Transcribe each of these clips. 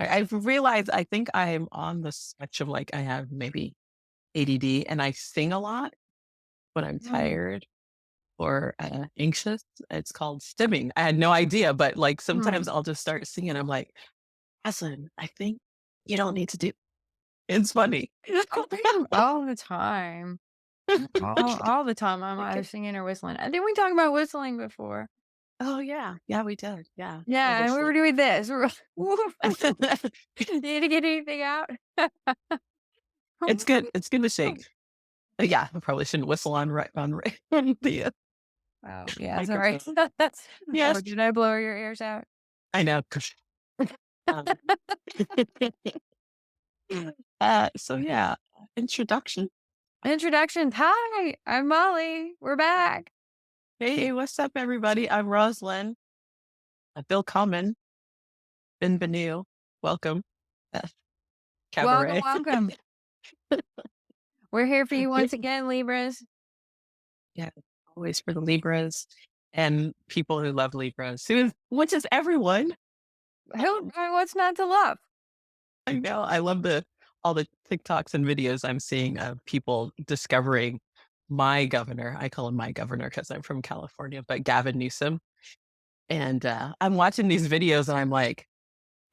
I've realized I think I'm on the spectrum, like I have maybe ADD and I sing a lot when I'm Mm, tired or anxious. It's called stimming. I had no idea, but like sometimes mm. I'll just start singing. I'm like, Hassan, I think you don't need to do. It's funny. All the time. All the time, I'm either Okay. singing or whistling. Didn't we talk about whistling before? Oh yeah, yeah, we did. Yeah, Yeah, and we were obviously. doing this. Did you get anything out? It's good. It's good to shake. Yeah, I probably shouldn't whistle on the Oh, yeah, sorry. microphone. Oh, Yes, did I blow your ears out? I know. Um, so yeah, introduction. Introduction. Hi, I'm Molly. We're back. Hey, what's up, everybody? I'm Roslyn. Bill Common. Bienvenue. Welcome. Uh, Welcome, Cabaret. welcome. We're here for you once again, Libras. Yeah, always for the Libras and people who love Libras, which is everyone. What's not to love? I know. I love the all the TikToks and videos I'm seeing of people discovering my governor. I call him my governor because I'm from California, but Gavin Newsom. And I'm watching these videos and I'm like,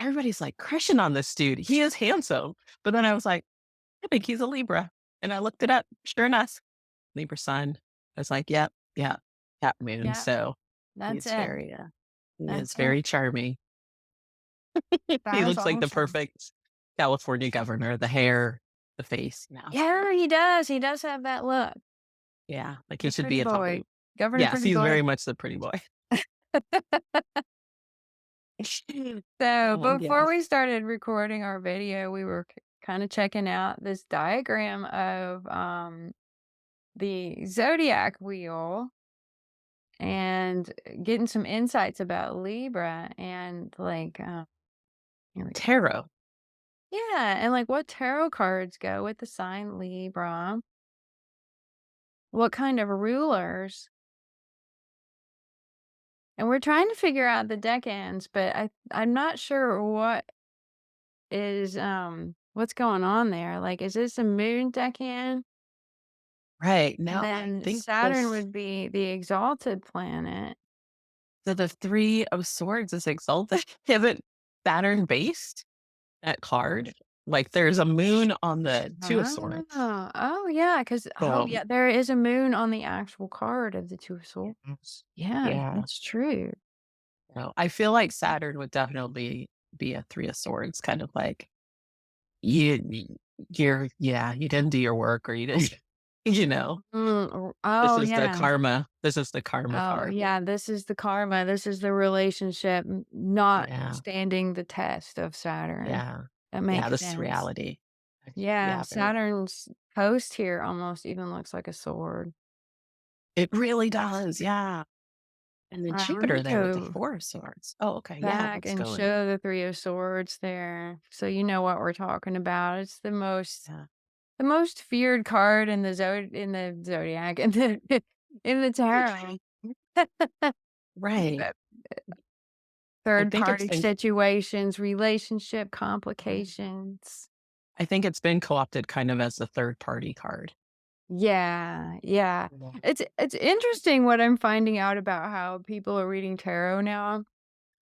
everybody's like crushing on this dude. He is handsome. But then I was like, I think he's a Libra. And I looked it up. Sure enough, Libra sun. I was like, yep, yeah, cat moon. Yeah, So that's he's it. very, he is That's it. very charming. He That is looks like the awesome. perfect California governor, the hair, the face. Yeah. Yeah, he does. He does have that look. Yeah. Like he The should pretty be at boy. Hollywood. Governor Yes, Pretty he's Boy. very much the pretty boy. So before Yes. we started recording our video, we were kind of checking out this diagram of the zodiac wheel and getting some insights about Libra and like here we go. Tarot. Yeah, and like what tarot cards go with the sign Libra, what kind of rulers, and we're trying to figure out the decans, but I'm not sure what is what's going on there. Like, is this a moon decan? Right. And Now I then think Saturn this would be the exalted planet. so the three of swords is exalted. Isn't Saturn based that card? Like there's a moon on the two of swords. Oh yeah, because oh So yeah, there is a moon on the actual card of the Two of Swords. yes. Yeah, Yeah. that's true. No, I feel like Saturn would definitely be a three of swords, kind of like you you didn't do your work or you didn't this Oh is the yeah. karma. This is the karma Oh card. yeah, this is the karma. This is the relationship not Yeah. standing the test of Saturn. Yeah. That Yeah, makes this is sense. reality. Yeah, Yeah, very Saturn's post here almost even looks like a sword. it really does, yeah. And then Let me Jupiter there with the go four of swords. Oh, okay, yeah, back let's and go in. show the Three of Swords there, so you know what we're talking about. It's Yeah. the most feared card in the zodiac in the in the tarot. Right. Uh, I Third think it's party been situations, relationship complications. I think it's been co-opted kind of as the third party card. Yeah, yeah. Yeah. It's interesting what I'm finding out about how people are reading tarot now.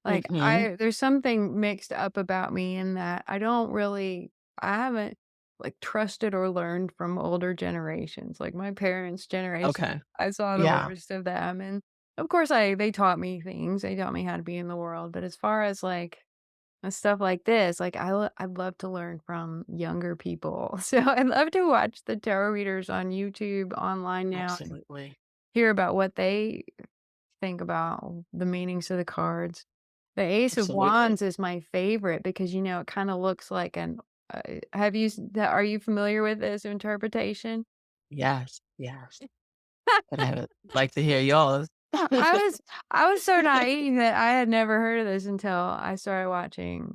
Like, Mhm. I there's something mixed up about me in that I haven't, like, trusted or learned from older generations. Like, my parents' generation, Okay. I saw the Yeah, worst of them, and, of course, they taught me things. They taught me how to be in the world, but as far as, like, stuff like this, like, I'd love to learn from younger people. So, I'd love to watch the tarot readers on YouTube online now and absolutely. hear about what they think about the meanings of the cards. The Ace of Absolutely. Wands is my favorite because, it kinda looks like an have you s are you familiar with this interpretation? Yes, yes. But I would like to hear yours. I was I was so naive that I had never heard of this until I started watching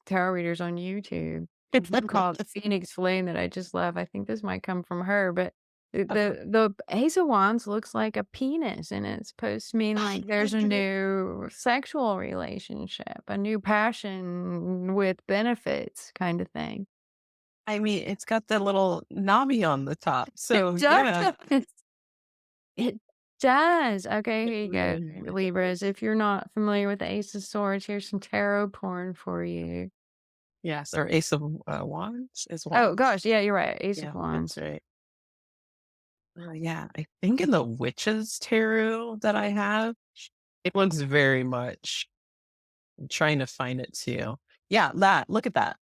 tarot readers on YouTube. It's one called Phoenix Flame that I just love. I think this might come from her, but The Ace of Wands looks like a penis, and it's supposed to mean, like, there's a new sexual relationship, a new passion with benefits kinda thing. I mean, it's got the little knobby on the top, It so does. yeah. It does. Okay, here you go, Oh my Libras. goodness. If you're not familiar with the Ace of Swords, here's some tarot porn for you. Yes, or Ace of, Wands is Oh Wands. gosh, yeah, you're right, Ace of Yeah, that's Wands. right. Yeah, I think in the Witches Tarot that I have, it looks very much I'm trying to find it too. Yeah, that look at that.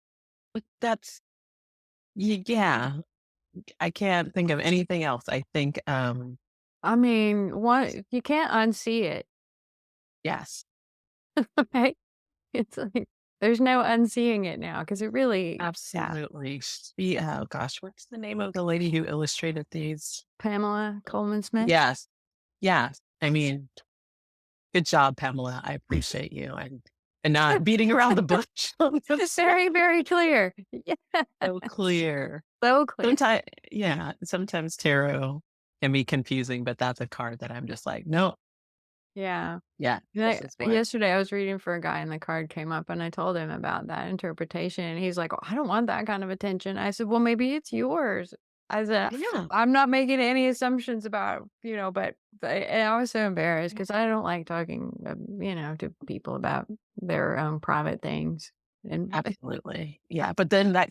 Look, that's yeah, I can't think of anything else. I think, I mean, what you can't unsee it, yes, right? It's like there's no unseeing it now because it really yeah. absolutely. She oh gosh, what's the name of the lady who illustrated these? Pamela Coleman Smith? Yes, yes. I mean, good job, Pamela. I appreciate you and not beating around the bush on It's this. very, very clear. So Yes. clear. So clear. Sometimes, yeah, sometimes tarot can be confusing, but that's a card that I'm just like, no, Yeah. yeah, this Yeah, is what. yesterday I was reading for a guy and the card came up and I told him about that interpretation and he's like, "Oh, I don't want that kind of attention." I said, "Well, maybe it's yours." I said, Yeah. I'm not making any assumptions about, and I was so embarrassed Yeah, because I don't like talking, to people about their own private things. And absolutely. Yeah, but then that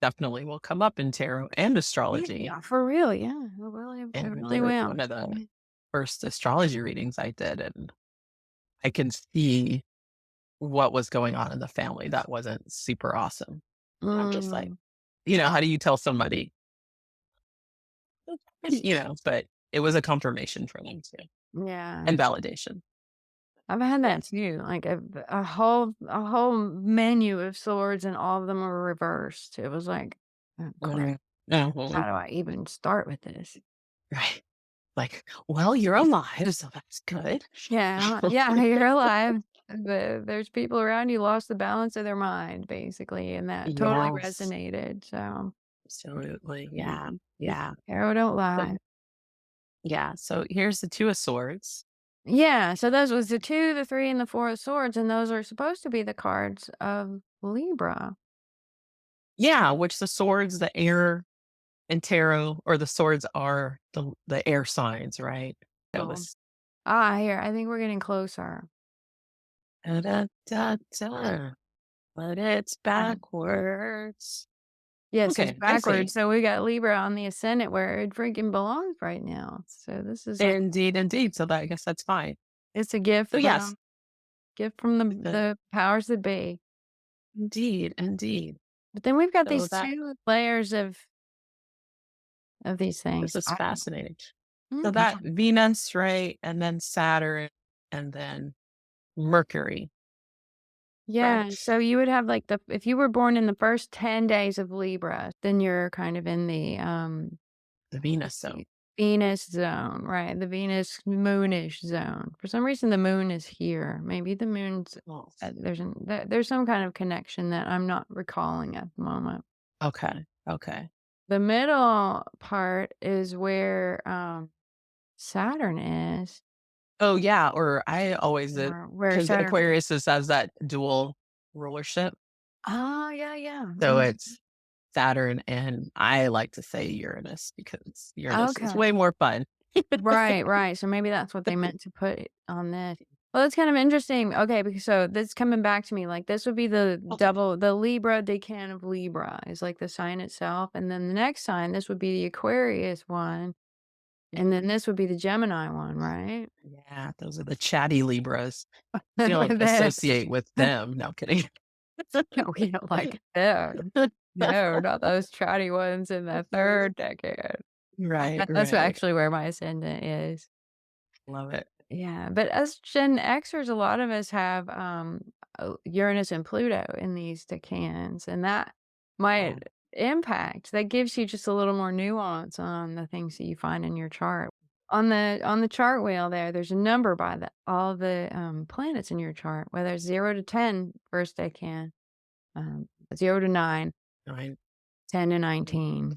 definitely will come up in tarot and astrology. yeah, for real, yeah, it really And will. one of the first astrology readings I did, and I can see what was going on in the family that wasn't super awesome. And I'm just like, Mm, how do you tell somebody? But it was a confirmation for them too yeah. and validation. I've had that Yes. too, like a whole menu of swords and all of them were reversed. It was like, "Oh, crap. Mhm. Mhm. How do I even start with this?" Right. Like, well, you're alive, so that's good. Yeah, yeah, you're alive. There's people around you lost the balance of their mind, basically, and that totally Yes. resonated, so, Absolutely. yeah. Yeah. Yeah. Arrow don't So lie. yeah. So here's the Two of Swords. Yeah, so those was the 2, the 3, and the 4 of swords, and those are supposed to be the cards of Libra. Yeah, which the swords, the air and tarot, or the swords are the air signs, right? So Cool. this Here, I think we're getting closer. da, da, da, da, but it's backwards. Yes, it's Okay, I see. backwards, so we got Libra on the ascendant where it freaking belongs right now. So this is like Indeed, indeed. So that I guess that's fine. it's a gift So yes, from the the, the powers that be. indeed, indeed. But then we've got So these that 2 layers of these this things. is fascinating. So Mhm. that Venus, right, and then Saturn, and then Mercury, Yeah, correct? so you would have like the if you were born in the first 10 days of Libra, then you're kind of in the The Venus zone. Venus zone, right? The Venus moonish zone. For some reason, the moon is here. Maybe the moon's Oh, there's some kind of connection that I'm not recalling at the moment. okay, okay. The middle part is where Saturn is, Oh, yeah, or I always did or where because Saturn. Aquarius has that dual rulership. Oh yeah, yeah. So it's Saturn, and I like to say Uranus because Uranus is Okay. way more fun. Right, right. So maybe that's what they meant to put it on this. Well, that's kind of interesting. Okay, because so this coming back to me, like this would be Okay. the Libra decan of Libra is like the sign itself. And then the next sign, this would be the Aquarius one. And then this would be the Gemini one, right? Yeah, those are the chatty Libras. You don't This. associate with them. No, kidding. No, we don't like them. No, not those chatty ones in the third decade. Right, That's right. actually where my ascendant is. Love it. Yeah, but as Gen Xers, a lot of us have, Uranus and Pluto in these decans, and that might Oh, impact that gives you just a little more nuance on the things that you find in your chart. On the chart wheel there's a number by all the, planets in your chart, whether it's 0 to 10 first decan, 0 to 9, right. 10 to 19.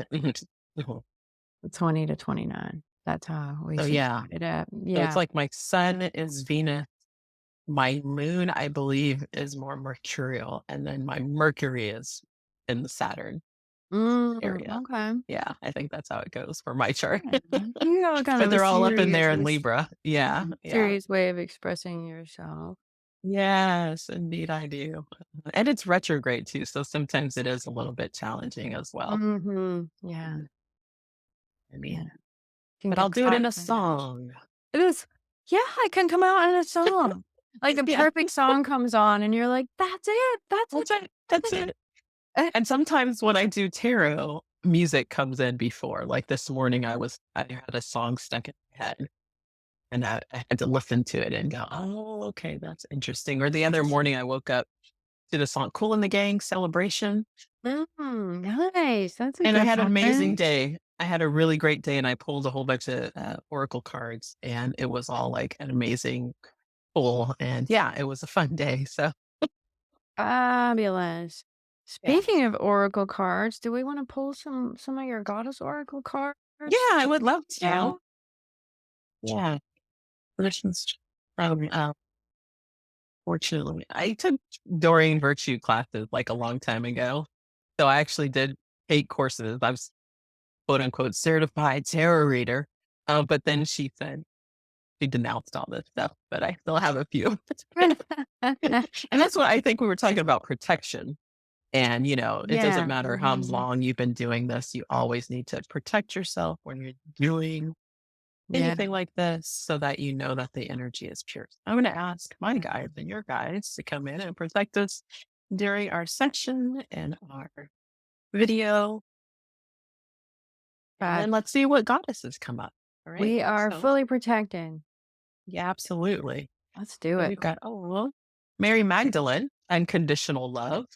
20 to 29. That's how we So should yeah. split it up. So it's Yeah. like my sun is Venus, my moon, I believe, is more mercurial, and then my Mercury is in the Saturn area. Okay. Yeah, I think that's how it goes for my chart. Yeah. You have kind But of a they're all up in there in Libra. Yeah, yeah. serious way of expressing yourself. Yes, indeed I do. And it's retrograde too, so sometimes it is a little bit challenging as well. Mhm. Yeah. Mm, I Yeah. mean, Can but get I'll do it in caught a in that. song. It is yeah, it can come out in a song. Like, the Yeah, perfect song comes on, and you're like, "That's it, that's it, that's it. that's That's it." it. And sometimes when I do tarot, music comes in before. Like this morning, I had a song stuck in my head, and I had to listen to it and go, "Oh, okay, that's interesting." Or the other morning, I woke up to the song "Cool in the Gang" Celebration, Nice, that's a and I good had an amazing one. day. I had a really great day, and I pulled a whole bunch of oracle cards, and it was all like an amazing pull. And yeah, it was a fun day. So Fabulous. yeah, Speaking of oracle cards, do we wanna pull some of your goddess oracle cards? yeah, I would love Yeah. to. Yeah, questions from fortunately, I took Doreen Virtue classes like a long time ago. So I actually did take courses. I was quote unquote certified tarot reader. But then she said she denounced all this stuff, but I still have a few. And that's what I think we were talking about protection. And, it doesn't Yeah, matter how mhm. long you've been doing this, you always need to protect yourself when you're doing Yeah. anything like this so that you know that the energy is pure. I'm going to ask my guides and your guides to come in and protect us during our section and our video. And But then let's see what goddesses come up. All right. we are So, fully protected. yeah, absolutely. Let's do So it. we've got, well, Mary Magdalene, unconditional love.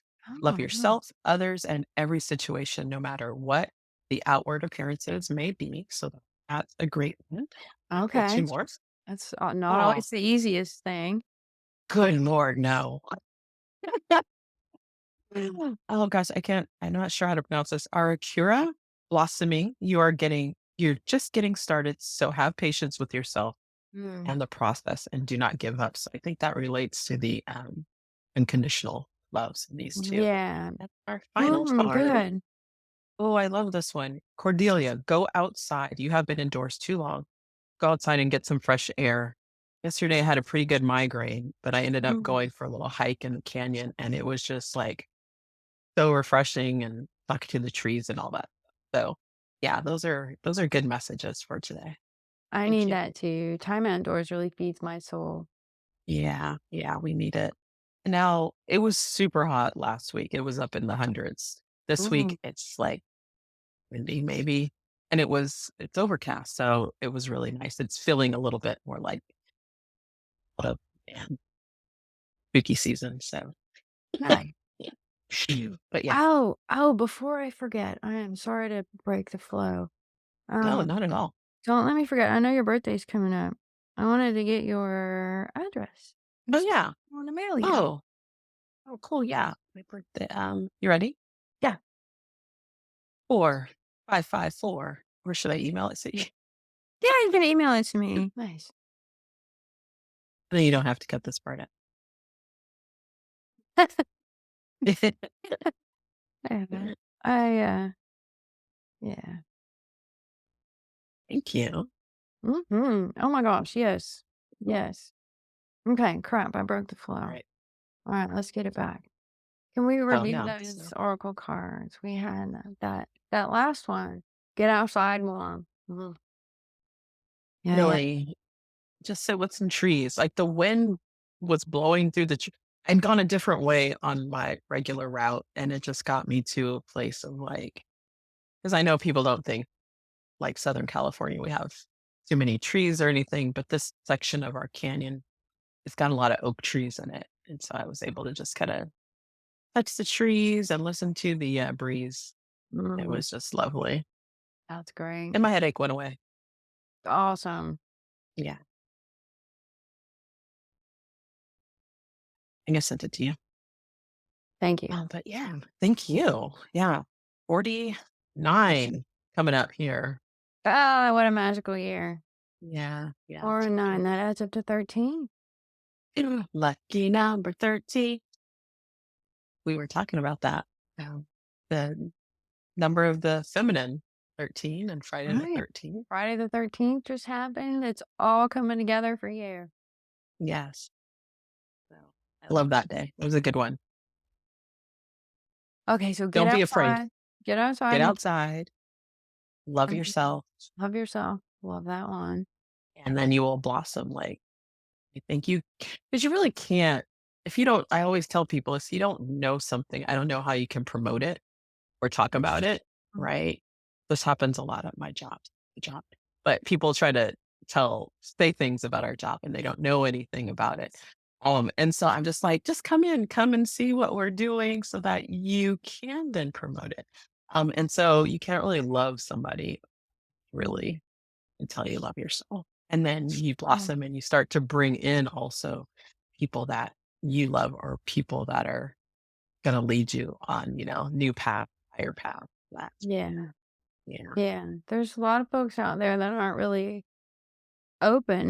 Love Oh, no. yourself, others, and every situation, no matter what the outward appearances may be. So that's a great one. Pull two Okay. more. That's, not Oh, always the easiest thing. good Lord, no. Oh gosh, I'm not sure how to pronounce this. Arakura, blossoming. You're just getting started. So have patience with yourself Mm. and the process and do not give up. So I think that relates to the unconditional loves in these two. Yeah. That's our final card. Good. Oh, I love this one. Cordelia, go outside. You have been indoors too long. Go outside and get some fresh air. Yesterday I had a pretty good migraine, but I ended up Mm. going for a little hike in the canyon and it was just like so refreshing and talking to the trees and all that. So yeah, those are good messages for today. I Thank need you. that too. Time outdoors really feeds my soul. Yeah, yeah, we need it. Now it was super hot last week. It was up in the hundreds. This Mhm. week it's like windy maybe, and it's overcast, so it was really nice. It's feeling a little bit more like uh, man, spooky season. So Nice. yeah. But yeah, Before I forget, I am sorry to break the flow. no, Um, not at all. don't let me forget. I know your birthday's coming up. I wanted to get your address and Oh stuff. yeah. I want to mail you. Oh, oh, cool. Yeah, my birthday. You ready? Yeah. 4554. Or should I email it to you? Yeah, you can email it to me. Nice. Then you don't have to cut this part out. Yeah. Yeah. Thank you. Oh my gosh. Yes. Yes. Okay. Crap. I broke the flow. All All right. right. Let's get it back. Can we Oh review no. those So oracle cards? We had that last one. Get outside more. Yeah. Yeah. really just sit with some trees. Like the wind was blowing through I'd gone a different way on my regular route, and it just got me to a place of like, because I know people don't think like Southern California, we have too many trees or anything, but this section of our canyon, it's got a lot of oak trees in it. And so I was able to just kind of touch the trees and listen to the breeze. It Mhm. was just lovely. That's great. And my headache went away. Awesome. Yeah. I think I sent it to you. Thank you. But yeah, thank you. Yeah. 49 coming up here. Oh, what a magical year. Yeah, yeah. 4 and 9, that adds up to 13. Lucky number 13. We were talking about that. The number of the feminine, 13, and Friday the Right. 13th. Friday the 13th just happened. It's all coming together for you. Yes. So, I love that day. It was a good one. Okay, so get Don't be afraid. outside. Get Get outside outside, love and yourself, love yourself. Love that one. and then you will blossom like I think you because you really can't if you don't I always tell people if you don't know something, I don't know how you can promote it or talk about it, Mm. right? This happens a lot at my job. But people try to say things about our job and they don't know anything about it. And so I'm just like, just come and see what we're doing so that you can then promote it. And so you can't really love somebody really until you love yourself. And then you Oh, blossom and you start to bring in also people that you love or people that are going to lead you on, new path, higher path. That, yeah. yeah. Yeah. There's a lot of folks out there that aren't really open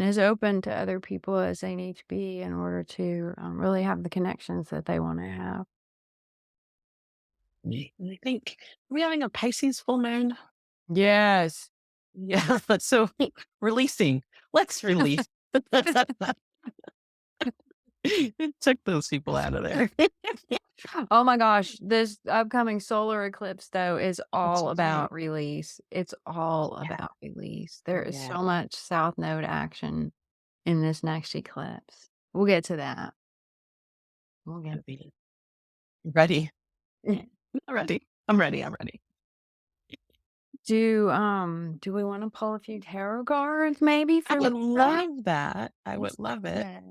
to other people as they need to be in order to really have the connections that they want to have. And I think, are we having a Pisces full moon? Yes. Yeah. But so releasing, let's release. Took those people out of there. Oh my gosh, this upcoming solar eclipse though is That's all right. about release. It's all Yeah. about release. There is Yeah. so much south node action in this next eclipse. We'll get to that. We'll get Gonna be ready. Yeah. I'm ready. I'm ready. I'm ready. Do we want to pull a few tarot cards maybe I for would Libra? love that. I would Let's love do it. that.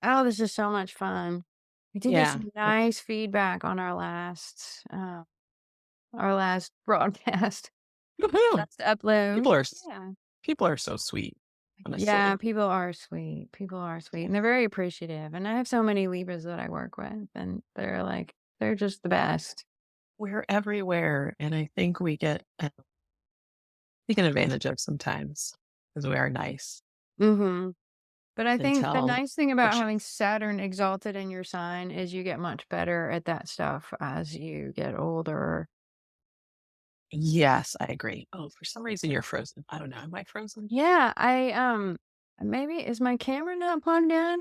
Oh, this is so much fun. We did get Yeah. some nice feedback on our last broadcast. Woohoo. Last upload. People are s- Yeah. people are so sweet, Yeah, honestly. people are sweet. People are sweet, and they're very appreciative. And I have so many Libras that I work with, and they're just the best. We're everywhere, and I think we get taken advantage of sometimes because we are nice Mhm. But I think the until nice thing about push having us. Saturn exalted in your sign is you get much better at that stuff as you get older. Yes, I agree. Oh, for some reason you're frozen. I don't know. Am I frozen? Yeah, maybe is my camera not plugged in?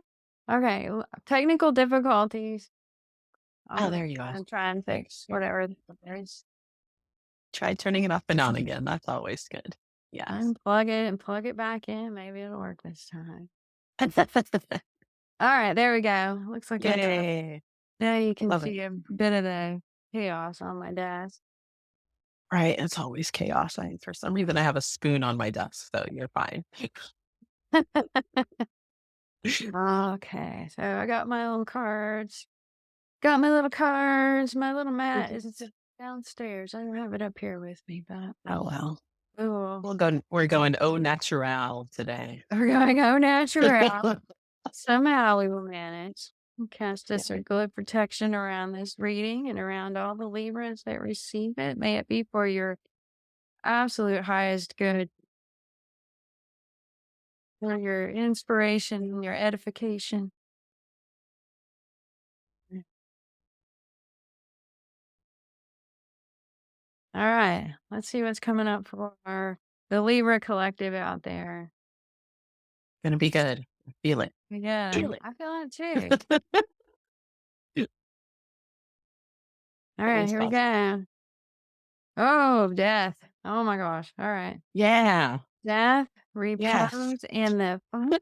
Okay, technical difficulties. Oh, I'm there you go. gonna try and fix whatever there is. Try turning it off and on again. That's always good. Yes. Unplug it and plug it back in. Maybe it'll work this time. All right, there we go. Looks like I got. Yay. Now you can Love it. see a bit of the chaos on my desk. Right. It's always chaos. For some reason, I have a spoon on my desk, so you're fine. Okay, so I got my little cards. Got my little cards. My little mat is downstairs. I don't have it up here with me, but Oh, well. oh, We're going au natural today. we're going au natural. Somehow we will manage. And cast a Yeah. circle of protection around this reading and around all the Libras that receive it. May it be for your absolute highest good, for your inspiration and your edification. All right, let's see what's coming up for the Libra collective out there. Gonna be good. I feel it. Yeah, Feel it. I feel that too. All right, Always here we positive. go. Oh, death. Oh my gosh. All right. Yeah. Death, Yes. repose, and the Five of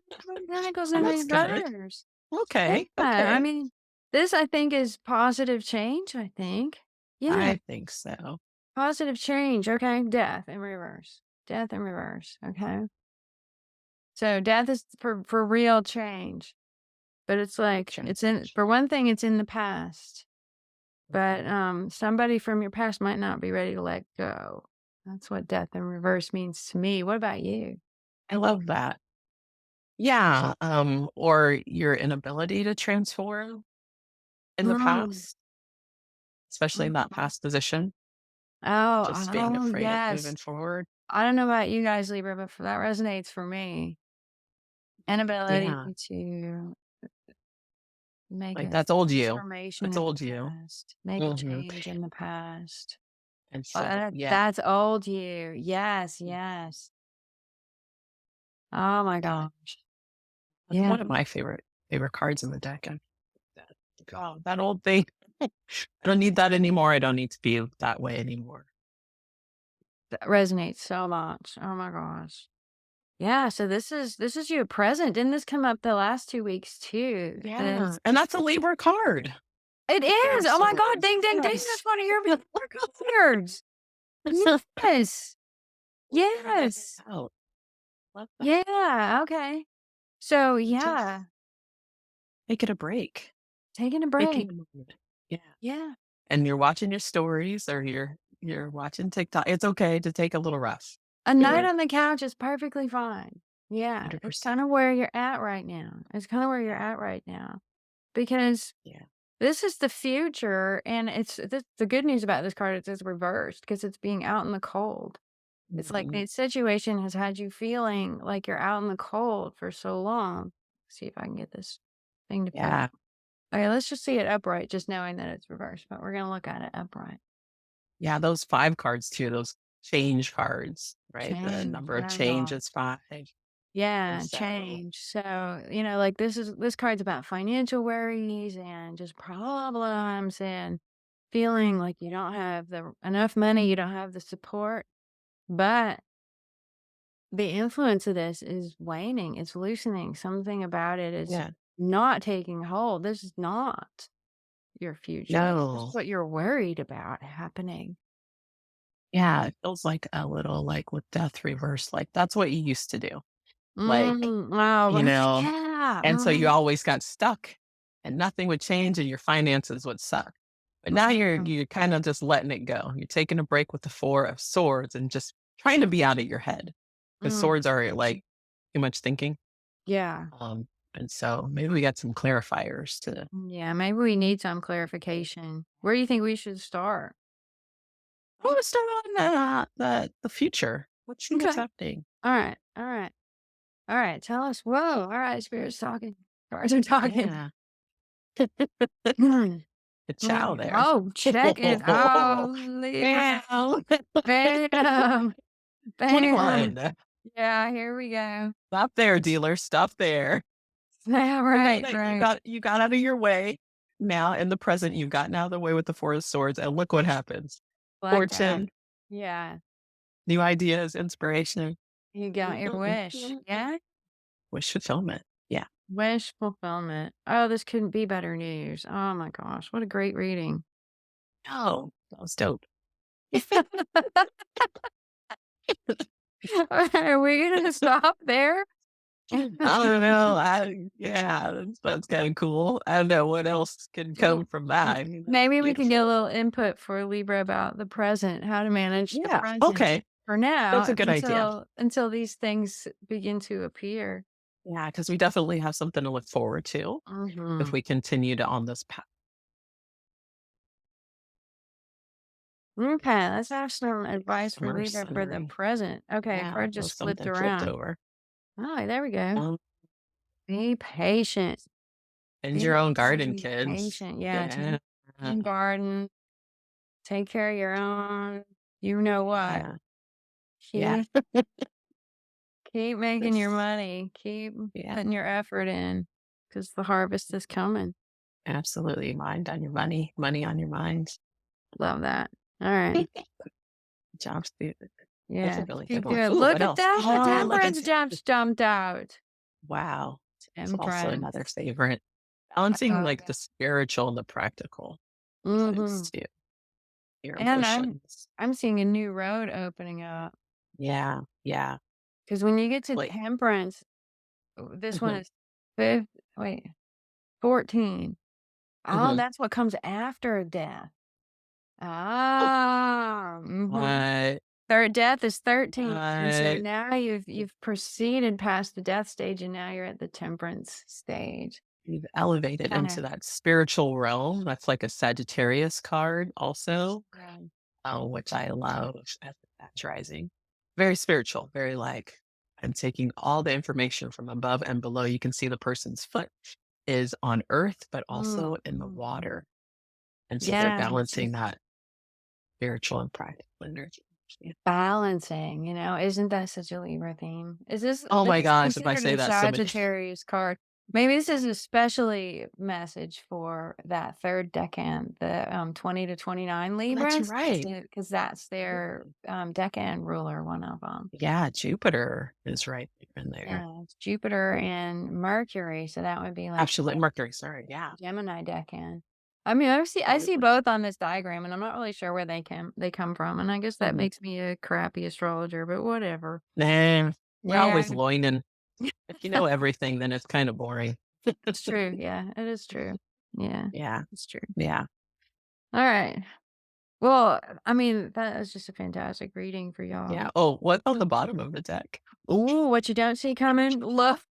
Pentacles Oh, in that's good. reverse. Yeah. Okay. I Okay. mean, this I think is positive change, I think. Yeah. I think so. Positive change. Okay. Death in reverse. Death in reverse. Okay. So death is for real change. But it's like it's in Change. for one thing, it's in the past. But, Mhm. somebody from your past might not be ready to let go. That's what death in reverse means to me. What about you? I love that. Yeah. Or your inability to transform in the Mm. past, especially in that Mhm. past position, Oh, just being oh, afraid of yes. moving forward. I don't know about you guys, Libra, but that resonates for me. Inability Yeah. to make Like, a that's old you. transformation That's in old the you. past, make a Mhm. change in the past. And so, yeah, That's old you. Yes, mm, yes. Oh my yeah, gosh. that's Yeah. one of my favorite cards in the deck, and that oh, that old thing. I don't need that anymore. I don't need to be that way anymore. That resonates so much. Oh my gosh. Yeah, so this is your present. Didn't this come up the last 2 weeks too? Yeah, This and that's a Libra card. it The Four is! of Oh my god, Swords. ding, ding, ding, Yes. that's one of your favorite cards. Yes. Figure that Yes. out. Love that. Yeah, okay. So, You just yeah, take it a break. taking a Taking break. a moment. Yeah. Yeah. And you're watching your stories or you're watching TikTok. It's okay to take a little rest. A Do night it. on the couch is perfectly fine. Yeah, it's 100%. kinda where you're at right now. It's kinda where you're Yeah. at right now because Yeah. this is the future, and the good news about this card is it's reversed because it's being out in the cold. It's like Mhm. the situation has had you feeling like you're out in the cold for so long. See if I can get this thing to focus. Yeah. Okay, let's just see it upright, just knowing that it's reversed, but we're gonna look at it upright. Yeah, those 5 cards too, those change cards, right? The Change. number of Oh change god. is 5. And Yeah, so, change. So, like this card's about financial worries and just problems and feeling like you don't have the enough money, you don't have the support. But the influence of this is waning, it's loosening. Something about it is yeah. not taking hold. This is not your future. This is No. what you're worried about happening. Yeah, it feels like a little like with death reverse, like that's what you used to do. Like, Oh, you right. know, Yeah. and so you always got stuck and nothing would change and your finances would suck. But now you're kind of just letting it go. You're taking a break with the 4 of swords and just trying to be out of your head. Because Mm, swords are like too much thinking. yeah. And so maybe we got some clarifiers to Yeah, maybe we need some clarification. Where do you think we should start? well, let's start on the future. What you think what's Okay. happening? All right. All right. All right. Tell us. Whoa. All right. Spirits talking. Cards are talking. Yeah. Hmm. The chow Mm. there. Oh, check it. Oh, Libra. Meow. Bam. Bam. 21. Yeah, here we go. Stop there, dealer. Stop there. Yeah, Okay, right, that right. you got out of your way. Now in the present, you've gotten out of the way with the 4 of swords, and look what happens. Blackjack. Fortune, Yeah. new ideas, inspiration. You got your wish. Yeah. Wish fulfillment. Yeah. Wish fulfillment. Oh, this couldn't be better news. Oh my gosh. What a great reading. Oh, that was dope. Are we gonna stop there? I don't know. Yeah, that's kind of cool. I don't know what else can come from that. I mean, that's Maybe we can get a beautiful. little input for Libra about the present, how to manage the Yeah. present Okay. for now That's a good idea. until these things begin to appear. Yeah, because we definitely have something to look forward to if Mhm. we continue to on this path. Okay, let's have some advice for Libra for the Mercenary. present. Okay, a Yeah, card well, just flipped something flipped around. over. Oh, there we go. Um, Be patient. and Be your own garden, absolutely kids. patient. Yeah, Yeah. tend your own garden. Take care of your own. You know what? Yeah. Yeah. Keep keep making your This money. Keep yeah, putting your effort in, because the harvest is coming. absolutely. Mind on your money, money on your mind. Love that. All right. Job stupid. That's a Yeah. really good Keep one. doing. Ooh, Look what at else? that. The Oh, look at temperance just jumped out. wow. It's also another Temperance. favorite. I Balancing love like the it. spiritual and the practical Hmm. sense too. Your And I'm emotions. I'm seeing a new road opening up. Yeah. Yeah. Because when you get to Like, temperance, this one mhm, is fifth. Wait, 14. Oh, mhm. that's what comes after death. Ah, mhm. What? Third death is 13, and so What? now you've proceeded past the death stage, and now you're at the temperance stage. You've elevated into Kinda that spiritual realm. That's like a Sagittarius card also, right. which I love as a Sag rising. very spiritual, very like, I'm taking all the information from above and below. You can see the person's foot is on earth, but Mm, also in the mm. water. And so they're Yeah, balancing that spiritual and practical energy. Yeah. balancing, isn't that such a Libra theme? Oh This my is gosh, if I considered say a that so many Sagittarius card. Maybe this is especially message for that 3rd decan, the, 20 to 29 that's Libras, right. because that's their, decan ruler, one of them. Yeah, Jupiter is right in there. Yeah, it's Jupiter and Mercury, so that would be like Actually, Mercury, sorry. Yeah, Gemini decan. I mean, I see absolutely. both on this diagram, and I'm not really sure where they come from, and I guess that Mhm. makes me a crappy astrologer, but whatever. Nah, we're Yeah, always loining. If you know everything, then it's kind of boring. it's true. Yeah, it is true. Yeah, Yeah, it's true. yeah, All right. Well, I mean, that is just a fantastic reading for y'all. yeah. Oh, what's on the bottom of the deck? Ooh, what you don't see coming, love.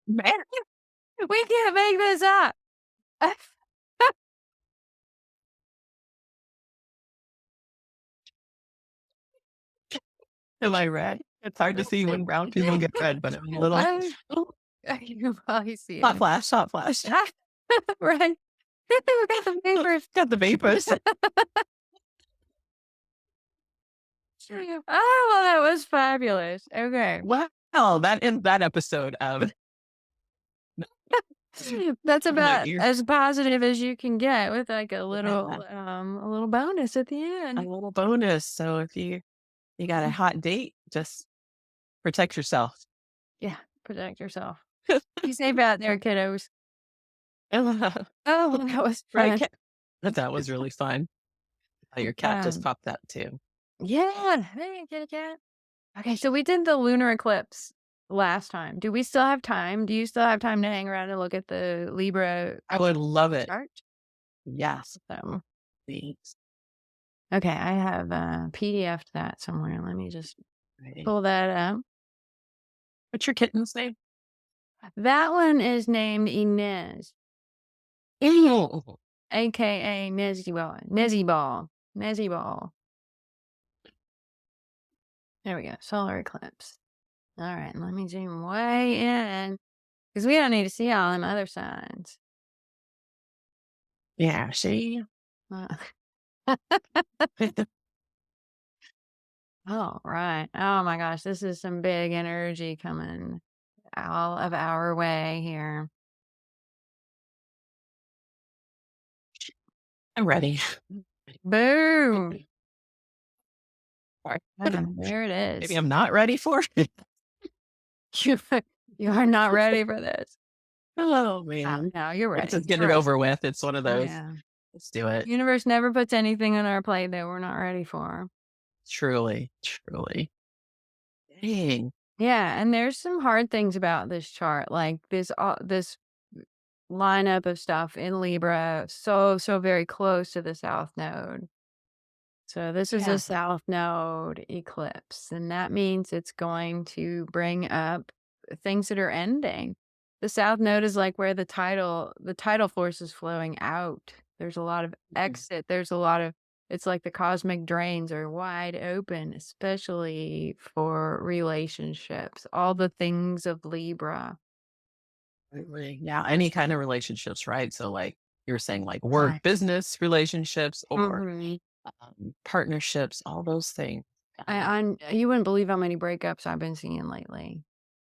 Man, We can't make this up. am I red? It's hard to see when brown people get red, but I'm a little I, you can probably see hot it. flash, hot flash. Right. We got the papers. Got the vapors. Oh, well, that was fabulous. Okay. Wow, that in that episode of That's the about ear. as positive as you can get with like a Yeah, little bonus at the a end. little bonus. So if you got a hot date, just protect yourself. Yeah, protect yourself. Be safe out there, kiddos. Right, Oh, well, that was fun. cat? That was really fun. Oh, your cat just Um, popped that too. yeah, hey, kitty cat. Okay, so we did the lunar eclipse last time. Do we still have time? Do you still have time to hang around and look at the Libra I would love it. chart? Yes, So, please. okay, I have PDF'd that somewhere. Let me just Right. pull that up. What's your kitten's name? That one is named Inez, Ew. aka Neziball. Neziball. Neziball. There we go. Solar eclipse. All right, let me zoom way in because we don't need to see all them other signs. Yeah, she. Uh, oh, right. Oh my gosh, this is some big energy coming all of our way here. I'm ready. Boom. Sorry. There it Maybe is. I'm not ready for it. You, you are not ready for this. Oh Oh, man. no, you're Let's ready. just get it Trust over me. with. It's one of those. Yeah. Let's do it. Universe never puts anything on our plate that we're not ready for. Truly, truly. Dang. Yeah, and there's some hard things about this chart, like this lineup of stuff in Libra, so very close to the South Node. So this is a Yeah. South Node eclipse, and that means it's going to bring up things that are ending. The South Node is like where the tidal force is flowing out. There's a lot of Mhm. exit. There's a lot of it's like the cosmic drains are wide open, especially for relationships. All the things of Libra. Absolutely. Yeah. Any kind of relationships, right? So, like you're saying, like work, Right. business relationships, or Mhm. partnerships, all those things. Um, You wouldn't believe how many breakups I've been seeing lately.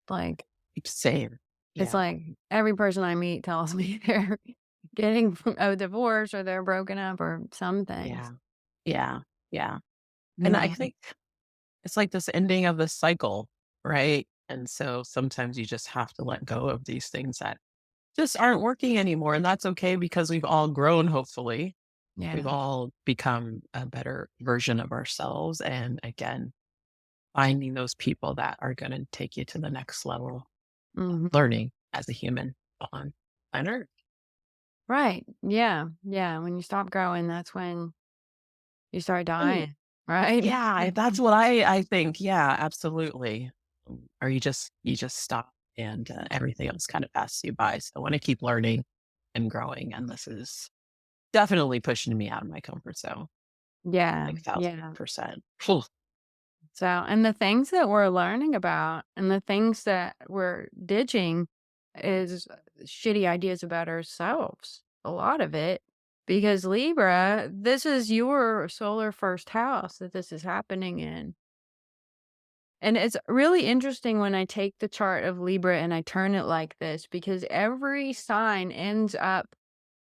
Like same. it's Yeah. like every person I meet tells me they're getting a divorce or they're broken up or some Yeah. things. Yeah. Yeah. And I Yeah. think it's like this ending of the cycle, right? And so sometimes you just have to let go of these things that just aren't working anymore. And that's okay because we've all grown, hopefully. We've Yeah. all become a better version of ourselves. And again, finding those people that are going to take you to the next level, Mhm. learning as a human on planet Right. Yeah. Yeah. When you stop growing, that's when you start Earth. dying. Right. Yeah, that's what I think. Yeah, absolutely. Or you just stop and everything else kind of passes you by. So I want to keep learning and growing, and this is definitely pushing me out of my comfort zone, Yeah, like yeah. 1,000%. Phew. So, and the things that we're learning about and the things that we're ditching is shitty ideas about ourselves. A lot of it. Because Libra, this is your solar first house that this is happening in. And it's really interesting when I take the chart of Libra and I turn it like this because every sign ends up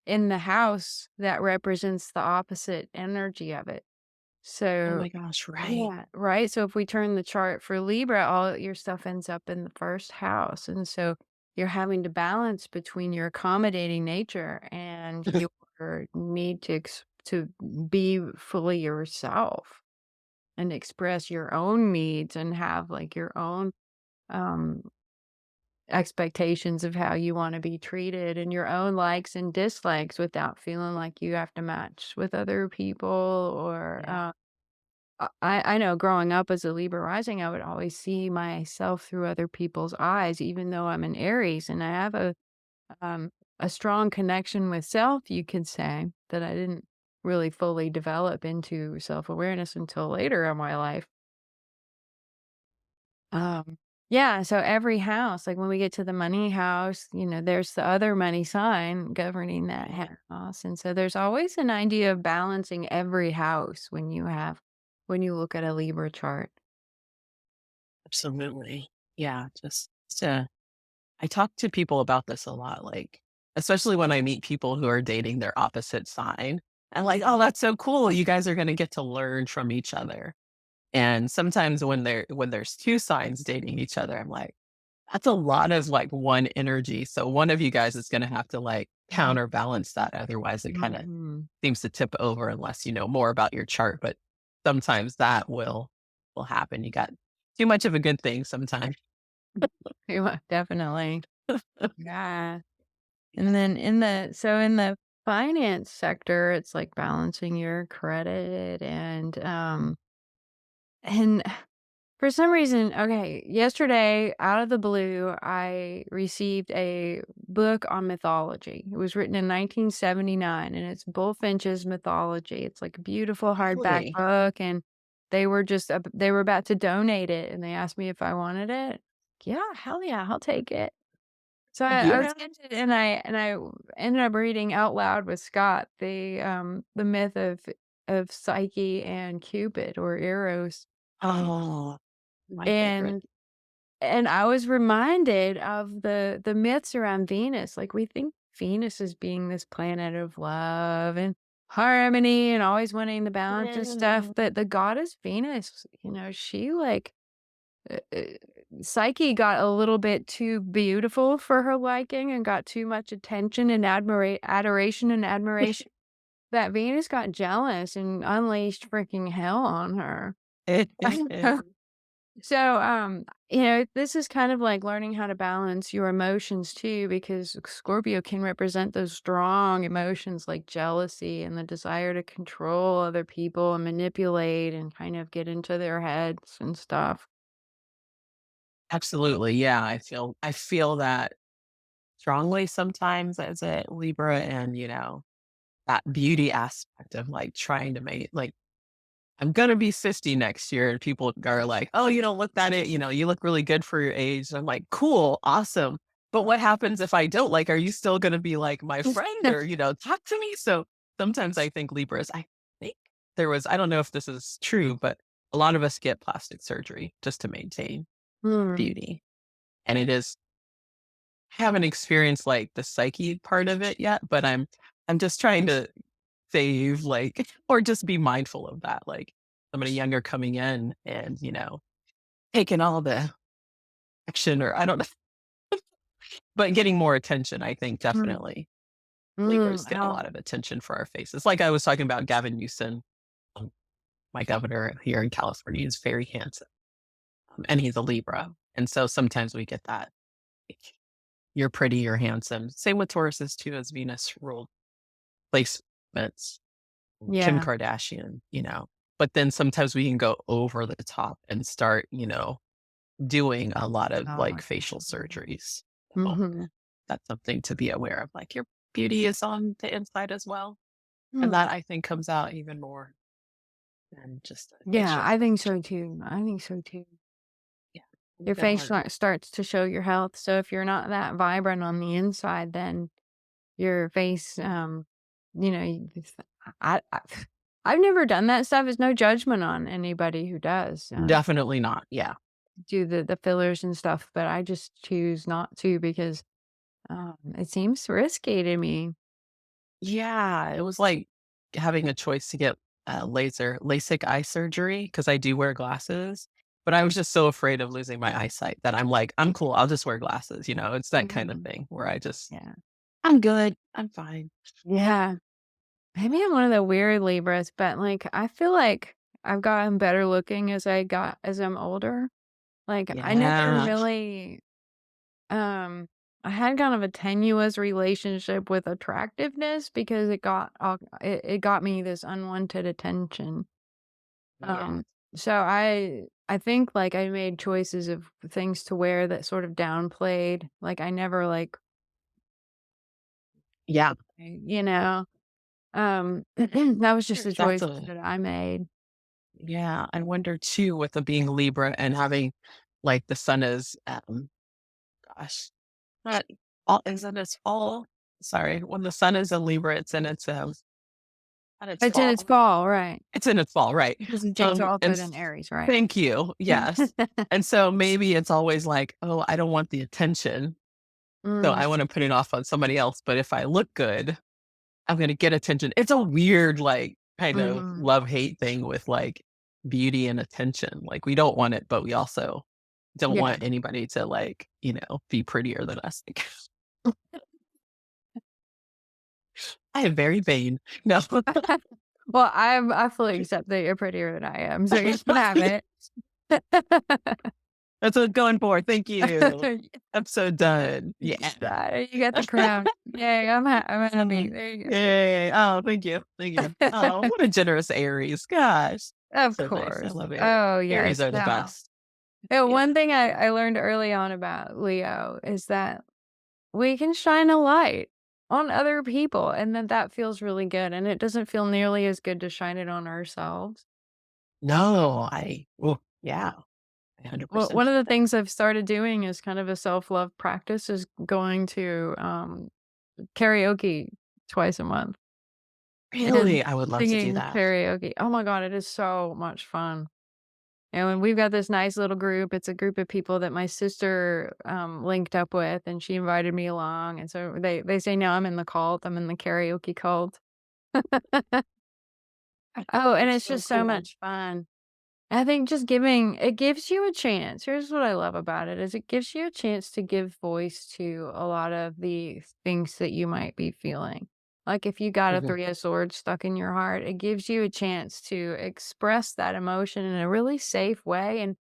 in the house that represents the opposite energy of it. Oh So my gosh, right. yeah, right? So if we turn the chart for Libra, all your stuff ends up in the first house. And so you're having to balance between your accommodating nature and your need to be fully yourself and express your own needs and have like your own um expectations of how you want to be treated and your own likes and dislikes without feeling like you have to match with other people or Yeah, I know growing up as a Libra rising, I would always see myself through other people's eyes, even though I'm an Aries and I have um, a strong connection with self, you could say, that I didn't really fully develop into self awareness until later in my life. Um, yeah, so every house, like when we get to the money house, there's the other money sign governing that right. house. And so there's always an idea of balancing every house when you look at a Libra chart. Absolutely. Yeah, just to I talk to people about this a lot, like, especially when I meet people who are dating their opposite sign. I'm like, "Oh, that's so cool. You guys are gonna get to learn from each other." And sometimes when there's 2 signs dating each other, I'm like, "That's a lot of, like, one energy." So one of you guys is gonna have to, like, counterbalance that, otherwise it kinda Mhm. seems to tip over unless you know more about your chart, but sometimes that will happen. You got too much of a good thing sometimes. Yeah, definitely. Yeah. And then in the finance sector, it's like balancing your credit and for some reason, okay, yesterday, out of the blue, I received a book on mythology. It was written in 1979, and it's Bullfinch's Mythology. It's like a beautiful hardback Really? book, and they were about to donate it, and they asked me if I wanted it. Yeah, hell yeah, I'll take it. So I was Yeah. interested, and I ended up reading out loud with Scott the myth of Psyche and Cupid or Eros. Oh, my favorite. And I was reminded of the myths around Venus. Like, we think Venus as being this planet of love and harmony and always wanting the balance and stuff, Mm. but the goddess Venus, she, like, uh uh Psyche got a little bit too beautiful for her liking and got too much attention and adoration and admiration that Venus got jealous and unleashed freaking hell on her. So, this is kind of like learning how to balance your emotions too, because Scorpio can represent those strong emotions like jealousy and the desire to control other people and manipulate and kind of get into their heads and stuff. Absolutely, yeah, I feel that strongly sometimes as a Libra and, that beauty aspect of, like, trying to make like, I'm gonna be 50 next year, and people are like, "Oh, you don't look that you look really good for your age." And I'm like, "Cool, awesome, but what happens if I don't? Like, are you still gonna be, like, my friend or, talk to me?" So, sometimes I think Libras think I don't know if this is true, but a lot of us get plastic surgery just to maintain Mm, beauty, and it is haven't experienced, like, the psyche part of it yet, but I'm just trying to save, like or just be mindful of that, like, somebody younger coming in and, taking all the action or I don't know, but getting more attention, I think mm, definitely. mm, Libras get a oh, lot of attention for our faces. Like I was talking about Gavin Newsom, um, my governor here in California is very handsome, and he's a Libra, and so sometimes we get that, like, "You're pretty, you're handsome." Same with Tauruses too, as Venus ruled placements. Kim yeah. Kardashian, but then sometimes we can go over the top and start, doing a lot of, Oh, like, facial surgeries. So, mhm. that's something to be aware of, like, your beauty is on the inside as well. And Mm. that I think comes out even more than just a Yeah, facial I think expression. so too. I think so too. Yeah, a little Your bit face harder. starts to show your health. So if you're not that vibrant on the inside, then your face, I I've never done that stuff. There's no judgment on anybody who does Definitely not. Yeah. do the fillers and stuff, but I just choose not to because it seems risky to me. Yeah, it was like having a choice to get, LASIK eye surgery because I do wear glasses, but I was just so afraid of losing my eyesight that I'm like, "I'm cool, I'll just wear glasses," It's that kind of Mhm. thing where I just, Yeah. "I'm good, I'm fine." Yeah. Maybe I'm one of the weird Libras, but like I feel like I've gotten better looking as I'm older. Like I never Yeah. really I had kind of a tenuous relationship with attractiveness because it got me this unwanted attention. Yeah. Um so I think like I made choices of things to wear that sort of downplayed. Like I never like Yeah. you know that was just Wonder a if that's choice a that I made. yeah, I wonder too with the being Libra and having, like, the sun is, gosh, not all is in its fall? Sorry, when the sun is in Libra, it's in its, at its It's in its fall. fall, right. It's in its fall, right. Because it's also And in Aries, right. thank you, yes. And so maybe it's always like, "Oh, I don't want the attention, so Mm, I wanna put it off on somebody else, but if I look good, I'm gonna get attention." It's a weird, like, kind of mhm. love-hate thing with, like, beauty and attention, like, we don't want it, but we also don't Yeah. want anybody to, like, be prettier than us. I am very vain. No. Well, I fully accept that you're prettier than I am, so you can have it. That's what I'm going for, thank you. I'm so done. Yeah. You got the crown. Yay, I'm happy. Mhm. There you go. Yay. Oh, thank you. Thank you. Oh, what a generous Aries. Gosh. Of So nice. I course. love Aries. Oh, Aries yes. are the No. best. Yeah, Yeah. one thing I learned early on about Leo is that we can shine a light on other people, and that feels really good, and it doesn't feel nearly as good to shine it on ourselves. No, yeah, I Well, 100% one of feel the that. things I've started doing is kind of a self-love practice is going to, karaoke twice a month and Really? I would love to do singing that. karaoke. Oh my god, it is so much fun. And we've got this nice little group. It's a group of people that my sister, linked up with, and she invited me along, and so they say now I'm in the cult. I'm in the karaoke cult. Oh, and That's it's so just so cool. much fun. I think just giving it gives you a chance. Here's what I love about it is it gives you a chance to give voice to a lot of the things that you might be feeling. Like if you got a Mhm. 3 of swords stuck in your heart, it gives you a chance to express that emotion in a really safe way. And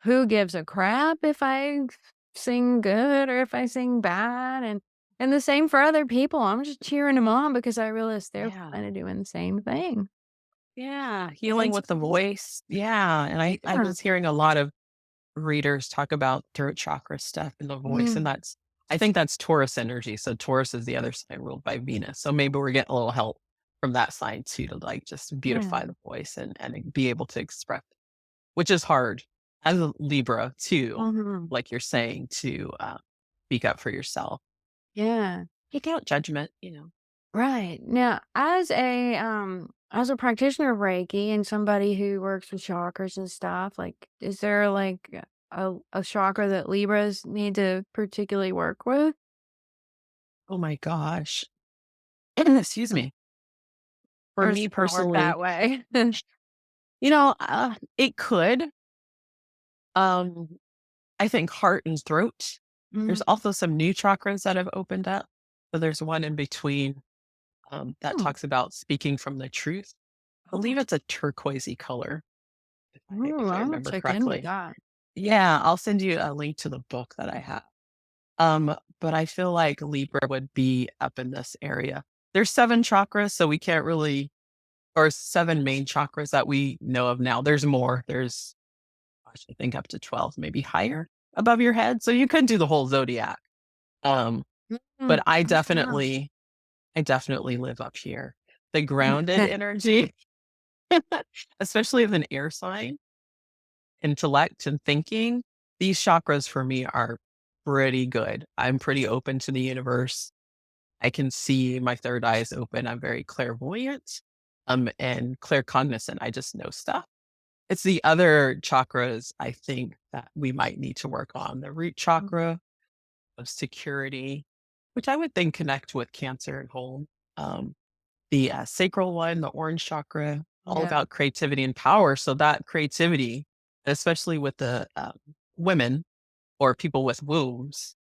who gives a crap if I sing good or if I sing bad? And the same for other people. I'm just cheering them on because I realize they're Yeah. kind of doing the same thing. Yeah, And healing it's with the voice. Yeah, and I yeah. was hearing a lot of readers talk about throat chakra stuff in the voice, and Mm, that's I think that's Taurus energy. So Taurus is the other sign ruled by Venus. So maybe we're getting a little help from that sign too to like just yeah. beautify the voice and be able to express it, which is hard as a Libra too, Mhm. like you're saying, to speak up for yourself. Yeah. Take out judgment. Right. Now, as a practitioner of Reiki and somebody who works with chakras and stuff, like is there like a chakra that Libras need to particularly work with? Oh my gosh. Excuse me. For Or does me it not work personally, that way? it could. Um, I think heart and throat. There's Mm. also some new chakras that have opened up. So there's one in between that Hmm. talks about speaking from the truth. I believe Oh, it's a turquoisey color, if I I'm gonna remember check into correctly. that. Yeah, I'll send you a link to the book that I have. But I feel like Libra would be up in this area. There's 7 chakras, so we can't really or 7 main chakras that we know of now. There's more. There's, gosh, I think up to 12, maybe higher above your head. So you could do the whole zodiac. Um, but Mm. I Oh, wow. definitely I definitely live up here. the grounded energy, especially of an air sign, intellect and thinking. These chakras for me are pretty good. I'm pretty open to the universe. I can see my third eye is open. I'm very clairvoyant, and claircognizant. I just know stuff. It's the other chakras I think that we might need to work on. The root chakra of security, which I would think connect with Cancer and home. The sacral one, the orange chakra, all Yeah. about creativity and power. So that creativity, especially with the women or people with wombs,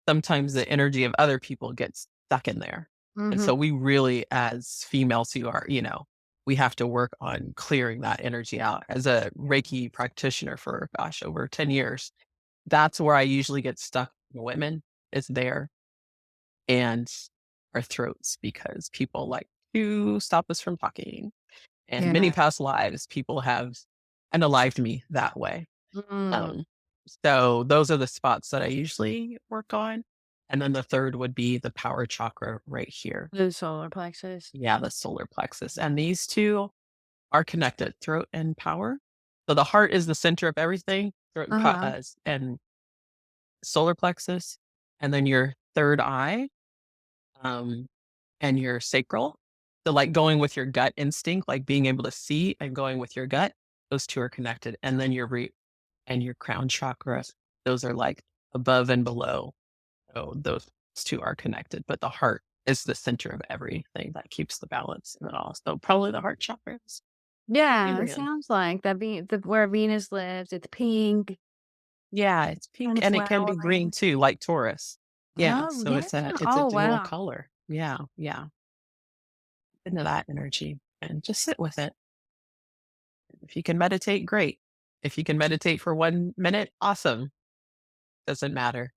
sometimes the energy of other people gets stuck in there. And Mhm. so we really, as females who are, we have to work on clearing that energy out. As a Reiki practitioner for, gosh, over 10 years, that's where I usually get stuck. Women is there and our throats because people like to stop us from talking. And many Yeah. past lives, people have unalived me that way. Mm. Um, so those are the spots that I usually work on. And then the third would be the power chakra right here. The solar plexus. Yeah, the solar plexus. And these two are connected, throat and power. So the heart is the center of everything, throat and, Uh-huh. and solar plexus. And then your third eye, um, and your sacral. So like going with your gut instinct, like being able to see and going with your gut, those two are connected. And then your root and your crown chakra, those are like above and below. So those two are connected, but the heart is the center of everything that keeps the balance in it all. So probably the heart chakra is Yeah, it Adrian. sounds like that the where Venus lives, it's pink, Yeah, it's pink kind of and it can be green flowering. too, like Taurus. Yeah, Oh, so yeah. it's a Oh, dual wow. color. Yeah, yeah. Into that energy and just sit with it. If you can meditate, great. If you can meditate for 1 minute, awesome. Doesn't matter.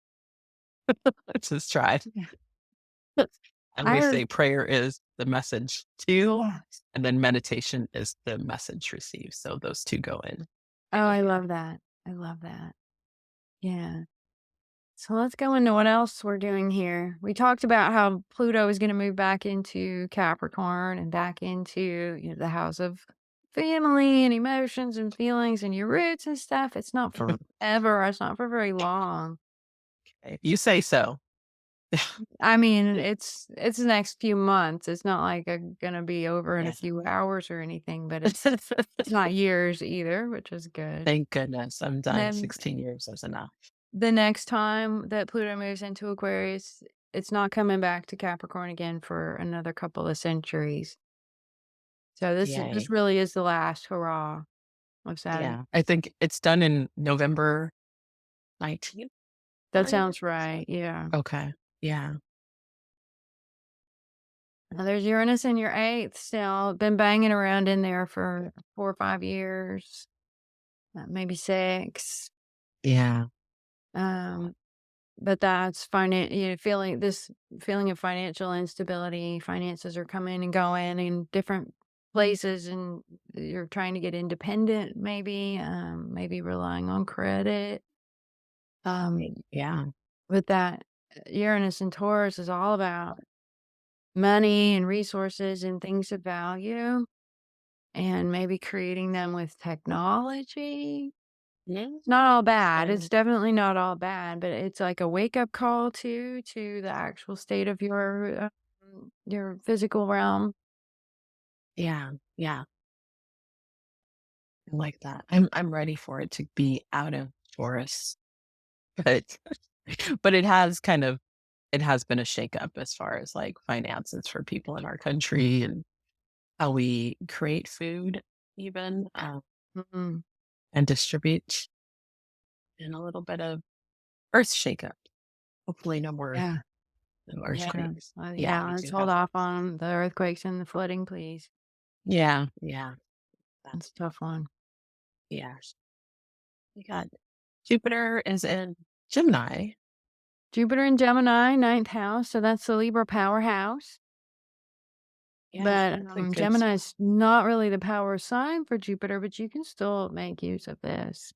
Just try. Yeah. I I always was say prayer is the message to, Yes. and then meditation is the message received. So those 2 go in Oh, hand in I hand. love that. I love that. Yeah. So let's go into what else we're doing here. We talked about how Pluto is going to move back into Capricorn and back into, the house of family and emotions and feelings and your roots and stuff. It's not forever. It's not for very long. If you say so. I mean, it's the next few months. It's not like gonna be over in a Yeah. few hours or anything, but it's not years either, which is good. Thank goodness. I'm And done. then 16 years is enough. the next time that Pluto moves into Aquarius, it's not coming back to Capricorn again for another couple of centuries. So this Yay. really is the last hurrah of Saturn. Yeah. I think it's done in November 19th, That right? sounds right. Yeah. Okay. Yeah. Now there's Uranus in your eighth still. Been banging around in there for 4 or 5 years, maybe six. Yeah. Um, but that's feeling this feeling of financial instability. Finances are coming and going in different places, and you're trying to get independent, maybe relying on credit. Yeah. But that Uranus and Taurus is all about money and resources and things of value, and maybe creating them with technology. Yeah. It's not all bad. It's So definitely not all bad, but it's like a wake-up call to the actual state of your physical realm. yeah. Yeah. I like that. I'm ready for it to be out of Taurus, but but it has been a shakeup as far as like finances for people in our country and how we create food, even Mhm. and distribute, and a little bit of earth shakeup. Hopefully, Yeah, no yeah. earthquakes. Yeah, Yeah, we let's do hold have off those. on the earthquakes and the flooding, please. Yeah, yeah, that, It's a tough one. yeah. We got Jupiter is in Gemini. Jupiter in Gemini, ninth house, so that's the Libra powerhouse. Yeah, But, that's a good Gemini spot. is not really the power sign for Jupiter, but you can still make use of this.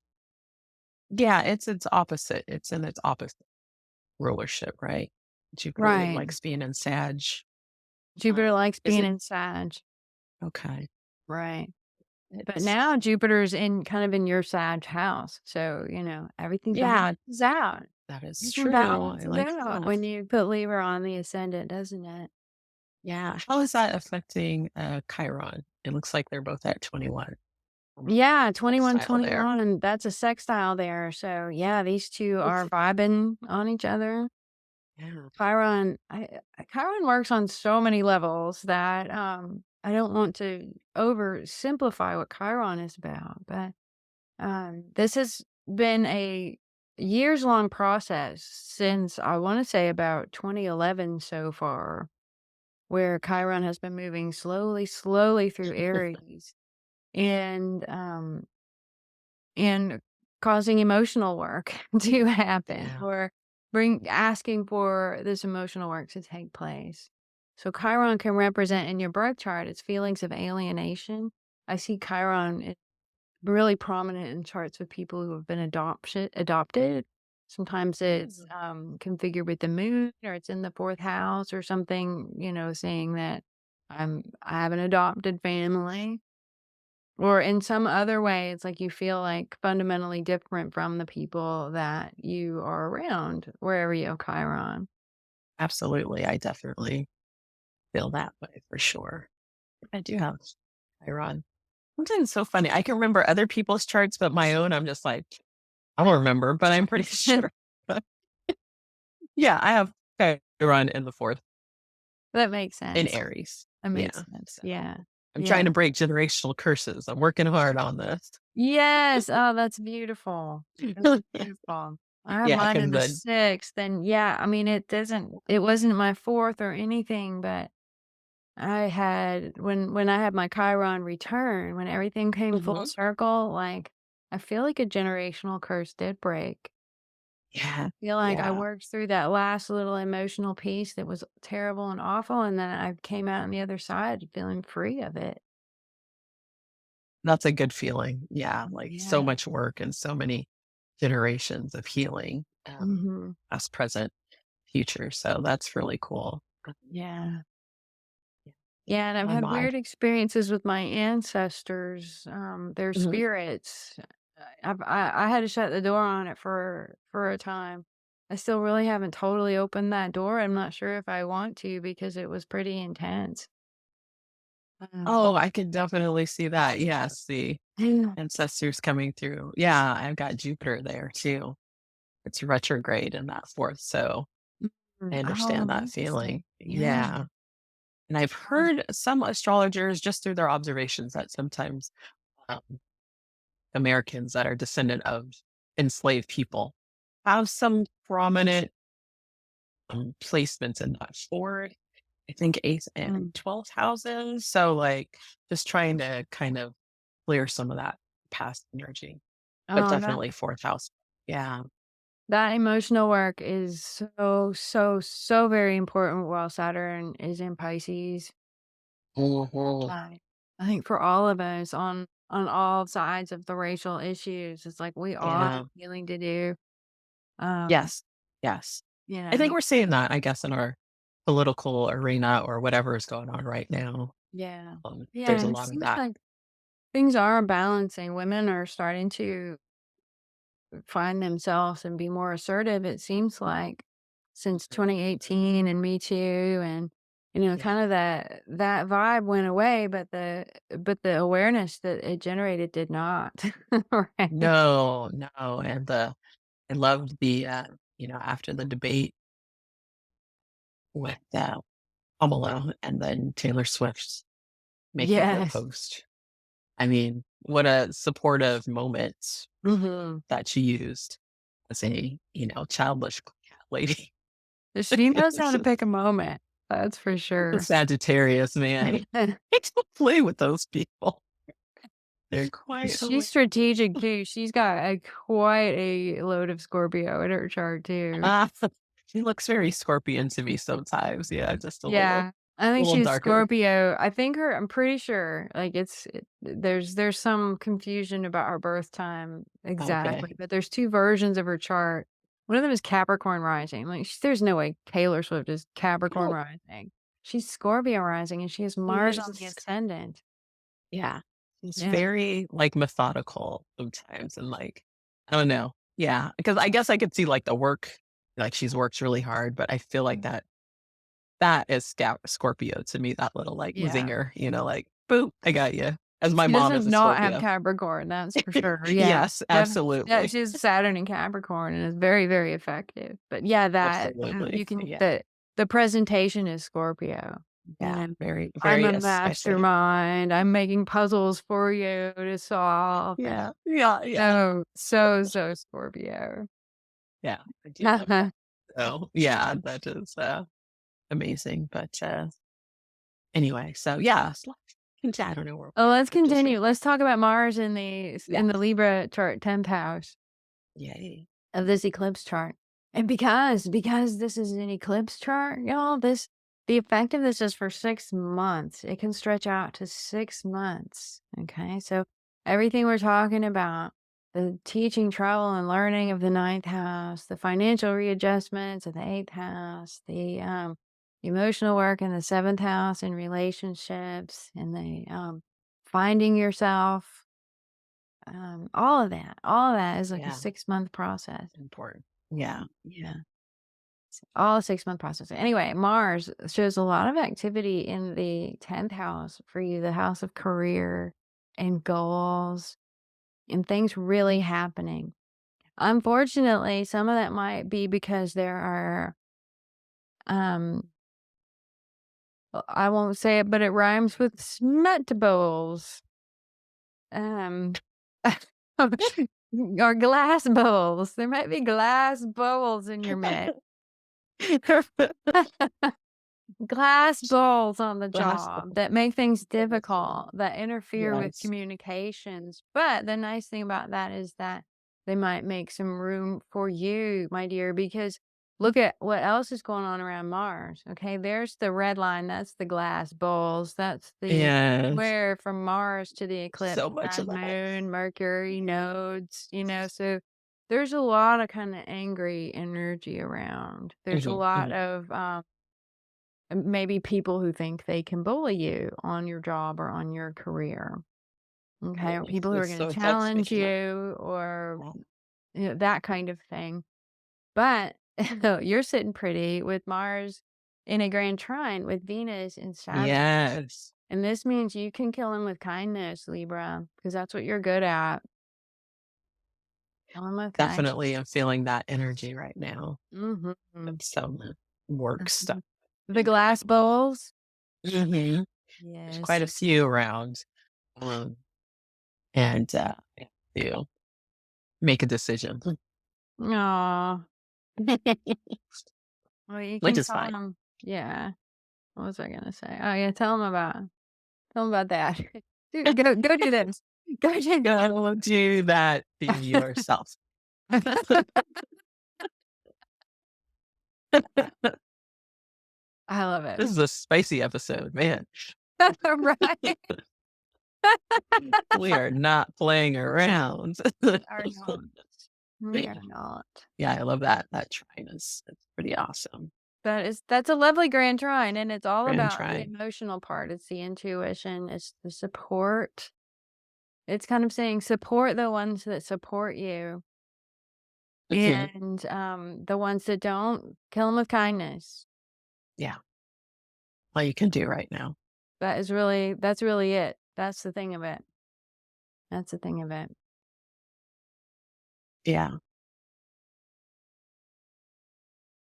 Yeah, it's its opposite. It's in its opposite rulership, right? Jupiter Right. likes being in Sag. Jupiter likes Is being it in Sag. okay? Right. But It's now Jupiter's in kind of in your Sag house. So, everything yeah, balances out. that is Everything true. I balances like out that. when you put Libra on the ascendant, doesn't it? Yeah, how is that affecting, Chiron? It looks like they're both at 21. Yeah, 21, Style there. 21, and that's a sextile there. So, yeah, these two Oof. are vibing on each other. Yeah. Chiron works on so many levels that I don't want to oversimplify what Chiron is about, but this has been a years long process since I want to say about 2011 so far, where Chiron has been moving slowly, slowly through Aries and and causing emotional work to happen Yeah. or bring asking for this emotional work to take place. So Chiron can represent in your birth chart its feelings of alienation. I see Chiron really prominent in charts with people who have been adopted. Sometimes it's Mm. configured with the moon or it's in the fourth house or something, saying that I have an adopted family. Or in some other way, it's like you feel like fundamentally different from the people that you are around wherever you have Chiron. Absolutely, I definitely feel that way for sure. I do have Chiron. Sometimes it's so funny. I can remember other people's charts, but my own, I'm just like, I don't remember, but I'm pretty sure. Yeah, I have Chiron in the 4th That makes in sense. Aries. That makes Yeah. sense. So Yeah. I'm trying Yeah. to break generational curses. I'm working hard on this. Yes. Oh, that's beautiful. That's beautiful. I have Yeah, mine because in the the sixth. And yeah, I mean, it wasn't my fourth or anything, but I had, when I had my Chiron return, when everything came full Mhm. circle, like, I feel like a generational curse did break. Yeah, I feel like I yeah. worked through that last little emotional piece that was terrible and awful, and then I came out on the other side feeling free of it. That's a good feeling. Yeah, like, so Yeah. much work and so many generations of healing, Mhm. past, present, future, so that's really cool. Yeah. Yeah, Yeah, and I've my had mind. weird experiences with my ancestors, their Mhm. spirits. I had to shut the door on it for a time. I still really haven't totally opened that door. I'm not sure if I want to because it was pretty intense. Um, Oh, I can definitely see that, yes, the yeah. ancestors coming through. Yeah, I've got Jupiter there too. It's retrograde in that 4th, so I Oh, understand that interesting. feeling. Yeah. Yeah, and I've Um, heard some astrologers just through their observations that sometimes, um, Americans that are descendant of enslaved people have some prominent, placements in that 4th, I think 8th and mm. 12th houses, so, like, just trying to kind of clear some of that past energy, but Oh, definitely 4th house. Yeah. that emotional work is so, so, so very important while Saturn is in Pisces. Mhm. Right. I think for all of us on all sides of the racial issues, it's like we all have Yeah. healing to do. Um, Yes. Yes. you I think know, we're seeing that, I guess, in our political arena or whatever is going on right now. yeah. There's Yeah, a it lot of seems that. like things are balancing. Women are starting to find themselves and be more assertive, it seems like, since Mhm. 2018 and Me Too and, Yeah. kind of that vibe went away, but the awareness that it generated did not. Right. No, no, and I loved the, after the debate with, Kamala and then Taylor Swift's making her Yes. post. I mean, what a supportive moment Mhm. that she used as a, childless cat lady. She knows how It's to just pick a moment, that's for the sure. Sagittarius, man. I don't play with those people. They're quite She's hilarious. strategic too. She's got quite a load of Scorpio in her chart too. Ah, she looks very scorpion to me sometimes. Yeah, just a little Yeah, I think little she's darker. Scorpio. I'm pretty sure, like, there's some confusion about her birth time Okay. exactly, but there's 2 versions of her chart. One of them is Capricorn rising, like, there's no way Taylor Swift is Capricorn No, rising. She's Scorpio rising, and she has Mars on the Yes. ascendant. Yeah. It's Yeah. very, like, methodical sometimes and, like, I don't know. Yeah, because I guess I could see, like, the work, like, she's worked really hard, but I feel like that is Scorpio to me, that little, like, Yeah. zinger, like, "Boop, I got you." As my She mom is doesn't a not have Scorpio. Capricorn, that's for sure, yeah. Yes, Yeah, absolutely. she has Saturn in Capricorn and is very, very effective. But yeah, that Absolutely. you can Yeah. the presentation is Scorpio. Yeah, And very, I'm very a especially. mastermind. I'm making puzzles for you to solve. Yeah. Yeah, yeah. So Scorpio. Yeah, I do love that. So, yeah, that is, amazing, but, anyway, so, yeah, so I don't know where Oh, let's we're just continue. Let's talk about Mars yeah. in the Libra chart, 10th house Yay. of this eclipse chart. And because this is an eclipse chart, y'all, the effect of this is for 6 months. It can stretch out to 6 months. Okay? So everything we're talking about, the teaching, travel, and learning of the ninth house, the financial readjustments of the eighth house, the emotional work in the seventh house in relationships, and the finding yourself, all of that is like a Yeah, 6-month process. important. Yeah. Yeah. All a 6-month process. Anyway, Mars shows a lot of activity in the 10th house for you, the house of career and goals and things really happening. Unfortunately, some of that might be because there are, um, I won't say it, but it rhymes with smut bowls. Um, or glass bowls. There might be glass bowls in your mix. Glass balls on the Glass job that make things bubbles. difficult, that interfere with Yes. communications. But the nice thing about that is that they might make some room for you, my dear, because look at what else is going on around Mars. Okay, there's the red line. That's the glass balls. That's the Yes. where from Mars to the eclipse, So much of Sun, that. Moon, Mercury, nodes, so there's a lot of kind of angry energy around. There's a Mhm, lot mhm. of maybe people who think they can bully you on your job or on your career. Okay. Or people who are It's going so to toxic. challenge you or Um, that kind of thing. But you're sitting pretty with Mars in a grand trine with Venus in Sagittarius. yes. And this means you can kill him with kindness, Libra, because that's what you're good at. Kill him with kindness. Definitely am feeling that energy right now. Mm-hmm. Some work stuff The been going glass bowls. on. Mhm. There's quite Yes. a few around, and, I have to make a decision, Aw. Well, you which can is tell fine. him. Yeah. What was I gonna say? Oh, yeah, tell him about that. Go do this. Go do Go do that to yourself. I love it. This is a spicy episode, man. Right? We are not playing around. We are not. We are not. Yeah, I love that trine it's pretty awesome. That's a lovely grand trine, and it's all Grand about the trine. emotional part. It's the intuition, it's the support. It's kind of saying support the ones that support you, Mhm. and, the ones that don't, kill them with kindness. Yeah, all you can do right now. That's really it. That's the thing of it. That's the thing of it. Yeah.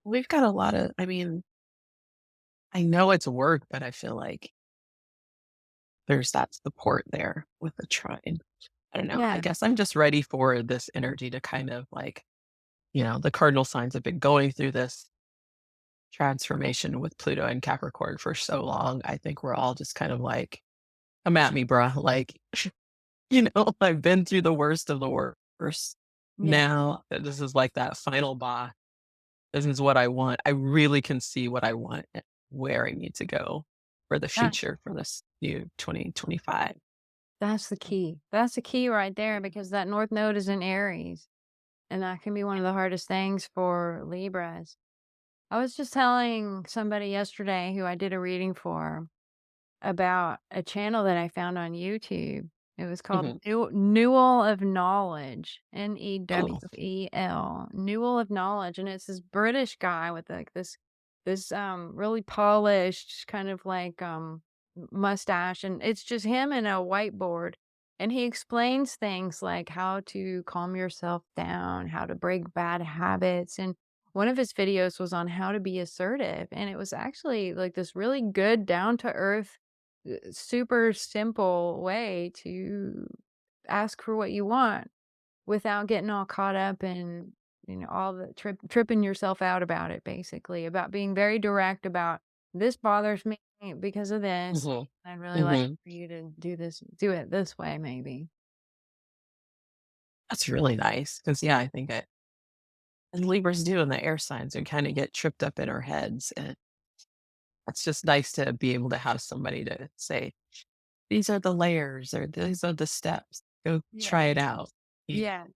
We've got a lot of I mean, I know it's work, but I feel like there's that support there with the trine. I don't know. I Yeah. guess I'm just ready for this energy to kind of like, the cardinal signs have been going through this transformation with Pluto and Capricorn for so long. I think we're all just kind of like, come at me, bruh. Like, I've been through the worst of the worst. Yeah. Now this is like that final boss. This is what I want. I really can see what I want and where I need to go for the Yeah. future for this new 2025. That's the key. That's the key right there because that North Node is in Aries, and that can be one of the hardest things for Libras. I was just telling somebody yesterday who I did a reading for about a channel that I found on YouTube. It was called Mhm. Newell of Knowledge, Oh. Newell, Newell of Knowledge, and it's this British guy with like this really polished kind of like mustache, and it's just him and a whiteboard, and he explains things like how to calm yourself down, how to break bad habits, and one of his videos was on how to be assertive, and it was actually like this really good down to earth super simple way to ask for what you want without getting all caught up in, all the tripping yourself out about it, basically, about being very direct about this bothers me because of this. Mhm. I'd really like Mhm. for you to do it this way, maybe. That's really nice because yeah, I think it and Libras do and the air signs and kinda get tripped up in our heads, and it's just nice to be able to have somebody to say, "These are the layers," or, "These are the steps. Go Yeah. try it out." Yeah, Yeah.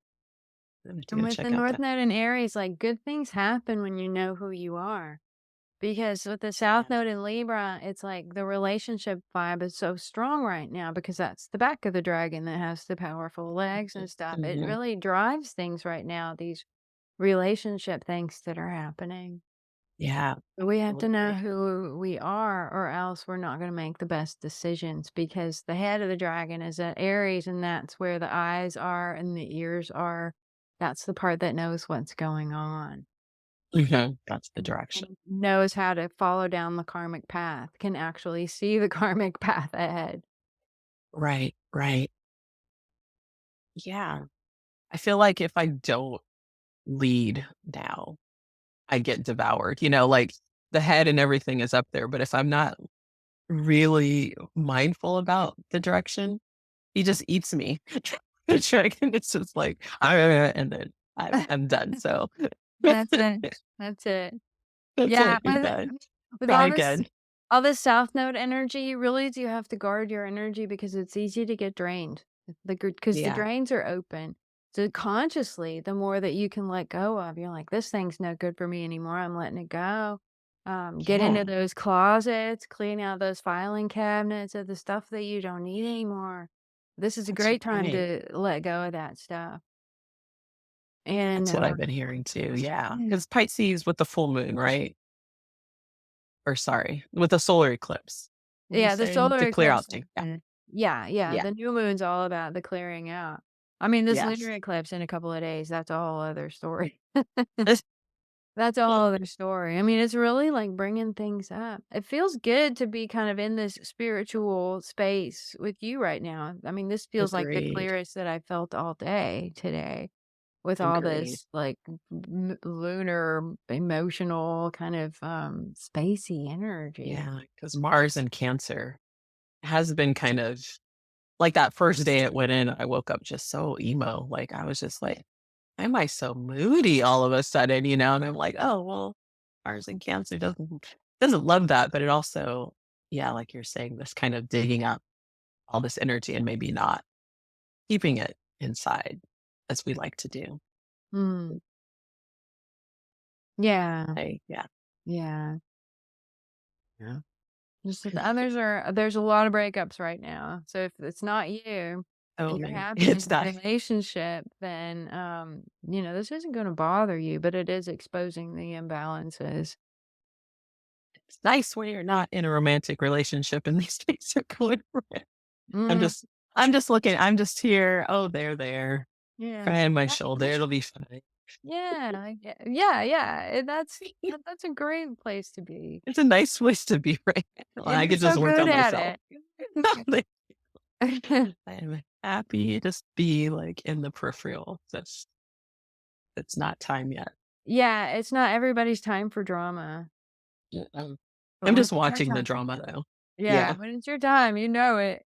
I'm gonna And go with the check out North that. Node in Aries, like good things happen when you know who you are. Because with the South Yeah. Node in Libra, it's like the relationship vibe is so strong right now because that's the back of the dragon that has the powerful legs Mhm. and stuff. It Mhm. really drives things right now, these relationship things that are happening. Yeah, But we have to know absolutely. who we are, or else we're not going to make the best decisions because the head of the dragon is at Aries, and that's where the eyes are and the ears are. That's the part that knows what's going on. Mhm. That's the And direction. knows how to follow down the karmic path, can actually see the karmic path ahead. Right, right. Yeah. I feel like if I don't lead now, I get devoured, like, the head and everything is up there, but if I'm not really mindful about the direction, he just eats me. The dragon is just like, and then I'm done, so That's it. That's it. that's Yeah, it, you're done. with Try again. all this South Node energy, you really do have to guard your energy because it's easy to get drained. Because the Yeah, drains are open. So consciously, the more that you can let go of, you're like, this thing's no good for me anymore. I'm letting it go. Get into yeah, those closets, clean out those filing cabinets of the stuff that you don't need anymore. This is a that's great time right. to let go of that stuff. And That's what I've been hearing too, yeah, yeah. because Pisces with the full moon, right? Or sorry, with the solar eclipse. What are you Yeah, the saying? solar To clear eclipse out things. Yeah, yeah, yeah, yeah, the new moon's all about the clearing out. I mean, this yes. lunar eclipse in a couple of days, that's a whole other story. That's a whole other story. I mean, it's really, like, bringing things up. It feels good to be kind of in this spiritual space with you right now. I mean, this feels like the Agreed, clearest that I felt all day today with all agreed. this, like, lunar, emotional kind of, spacey energy. Yeah, because Mars and Cancer has been kind of like that first day it went in, I woke up just so emo, like, I was just like, "Why am I so moody all of a sudden?" And I'm like, "Oh, well, Mars and Cancer doesn't love that," but it also yeah, like you're saying, this kind of digging up all this energy and maybe not keeping it inside as we like to do. Mm, yeah, Yeah. yeah. Yeah. Just that the others are there's a lot of breakups right now. So if it's not you and you're Totally. happy in It's your that relationship, then this isn't gonna bother you, but it is exposing the imbalances. it's nice when you're not in a romantic relationship and these things are going wrong. I'm Mhm. just I'm just looking, I'm just here. Oh, there. Yeah. Cry on my Yeah. shoulder. It'll be fine. Yeah. Yeah, yeah. That's a great place to be. It's a nice place to be right now. And I you're could just so work good on at myself. it. Nothing. I'm happy to just be like in the peripheral. It's not time yet. Yeah, it's not everybody's time for drama. Yeah, But I'm when just it's your watching the time, drama though. yeah, Yeah. when it's your time, you know it.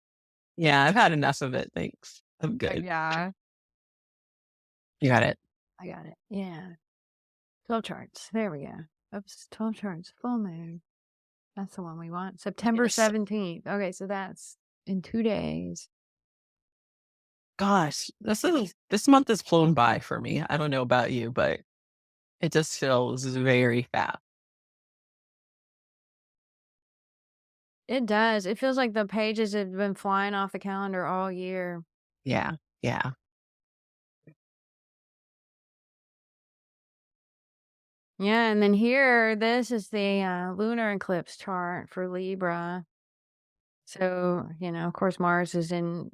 Yeah. I've had enough of it. Thanks. I'm good. Yeah. You got it. I got it. Yeah. 12 charts. There we go. Oops, 12 charts. Full moon. That's the one we want. September Yes. 17th. Okay, so that's in 2 days. Gosh, this month has flown by for me. I don't know about you, but it just feels very fast. It does. It feels like the pages have been flying off the calendar all year. Yeah, yeah. Yeah, and then here, this is the, lunar eclipse chart for Libra. So, of course, Mars is in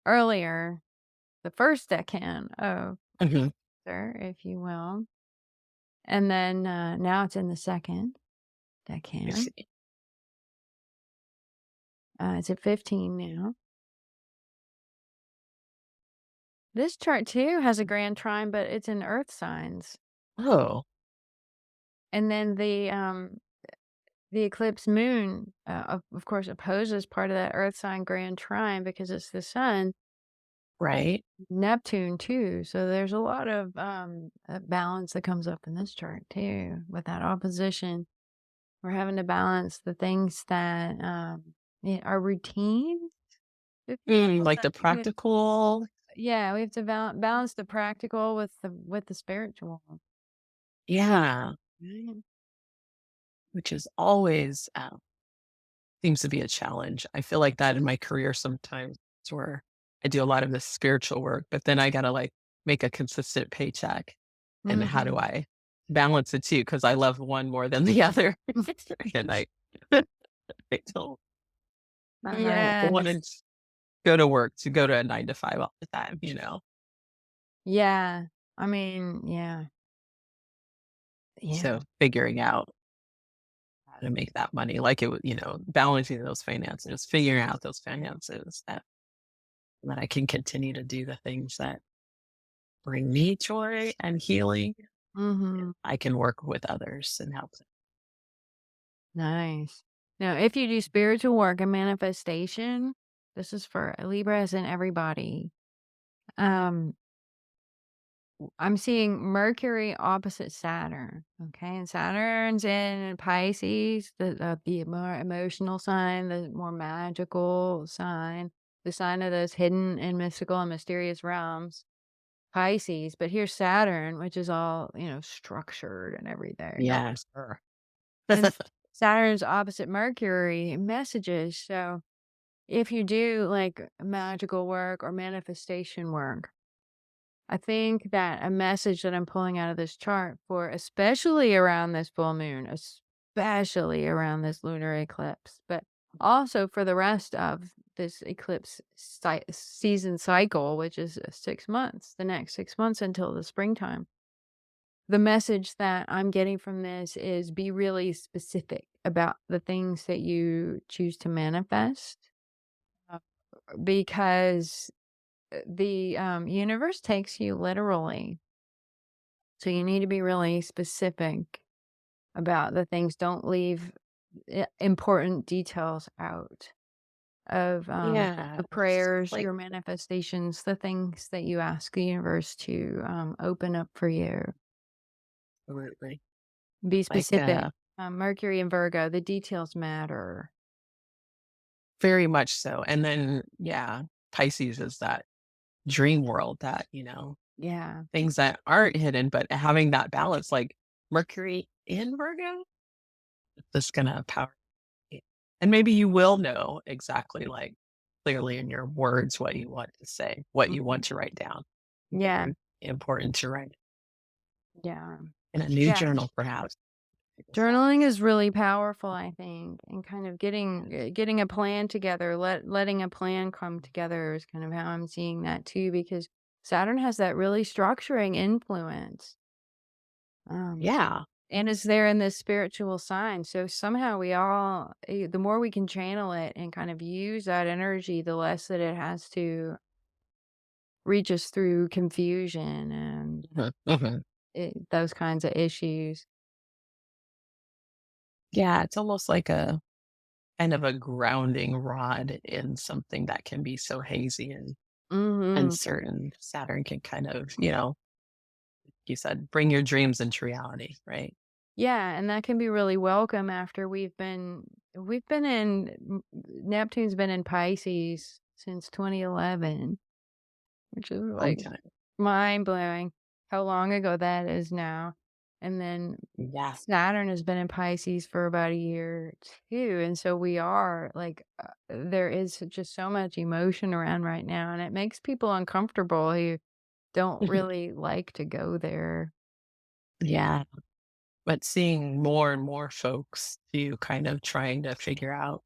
earlier, the first decan of Mhm. Cancer, if you will. And then, now it's in the second I decan. see. It's at 15 now. This chart too has a grand trine, but it's in earth signs. Oh, And then the eclipse moon, of course, opposes part of that earth sign grand trine because it's the sun, right. Neptune too. So there's a lot of balance that comes up in this chart too with that opposition. We're having to balance the things that are routine. If you will, Like the practical. yeah, we have to balance the practical with the spiritual. Yeah, Right. which is always, seems to be a challenge. I feel like that in my career sometimes where I do a lot of this spiritual work, but then I gotta, like, make a consistent paycheck, and how do Mhm. I balance the 2? Because I love one more than the other, and I don't, wanna Yes. go to work, to go to a 9 to 5 all the time, you know? Yeah. I mean, yeah. So, Yeah. figuring out how to make that money, like it would, balancing those finances, figuring out those finances that I can continue to do the things that bring me joy and healing. Mhm. I can work with others and help them. Nice. Now, if you do spiritual work and manifestation, this is for Libras and everybody. Um, I'm seeing Mercury opposite Saturn. Okay, and Saturn's in Pisces, the more emotional sign, the more magical sign, the sign of those hidden and mystical and mysterious realms. Pisces, but here's Saturn, which is all, structured and everything. Yes. Sure. And Saturn's opposite Mercury messages. So if you do like magical work or manifestation work, I think that a message that I'm pulling out of this chart for especially around this full moon, especially around this lunar eclipse, but also for the rest of this eclipse season cycle, which is 6 months, the next 6 months until the springtime. The message that I'm getting from this is be really specific about the things that you choose to manifest, uh, because the universe takes you literally. So you need to be really specific about the things. Don't leave important details out of Yeah. the It's prayers, like your manifestations, the things that you ask the universe to open up for you. absolutely. Be Like, specific. Mercury and Virgo, the details matter. very much so. And then, yeah, Pisces is that dream world that, Yeah. things that aren't hidden, but having that balance, like Mercury in Virgo, that's gonna power you. And maybe you will know exactly, like, clearly in your words what you want to say, what you Mhm. want to write down. Yeah. Very important to write Yeah. in a new Yeah. journal, perhaps. Journaling is really powerful, I think, and kind of Yes. getting a plan together, letting a plan come together is kind of how I'm seeing that too, because Saturn has that really structuring influence. Um, Yeah. and it's there in this spiritual sign. So somehow the more we can channel it and kind of use that energy, the less that it has to reach us through confusion and Mhm, mhm. those kinds of issues. Yeah, it's almost like a kind of a grounding rod in something that can be so hazy and Hmm. uncertain. Saturn can kind of, you said, bring your dreams into reality, right? Yeah, and that can be really welcome after we've been Neptune's been in Pisces since 2011, which is Long like time. mind blowing how long ago that is now. and then Yeah. Saturn has been in Pisces for about a year too, and so we are like, there is just so much emotion around right now, and it makes people uncomfortable who don't really like to go there. Yeah. But seeing more and more folks to kind of trying to figure out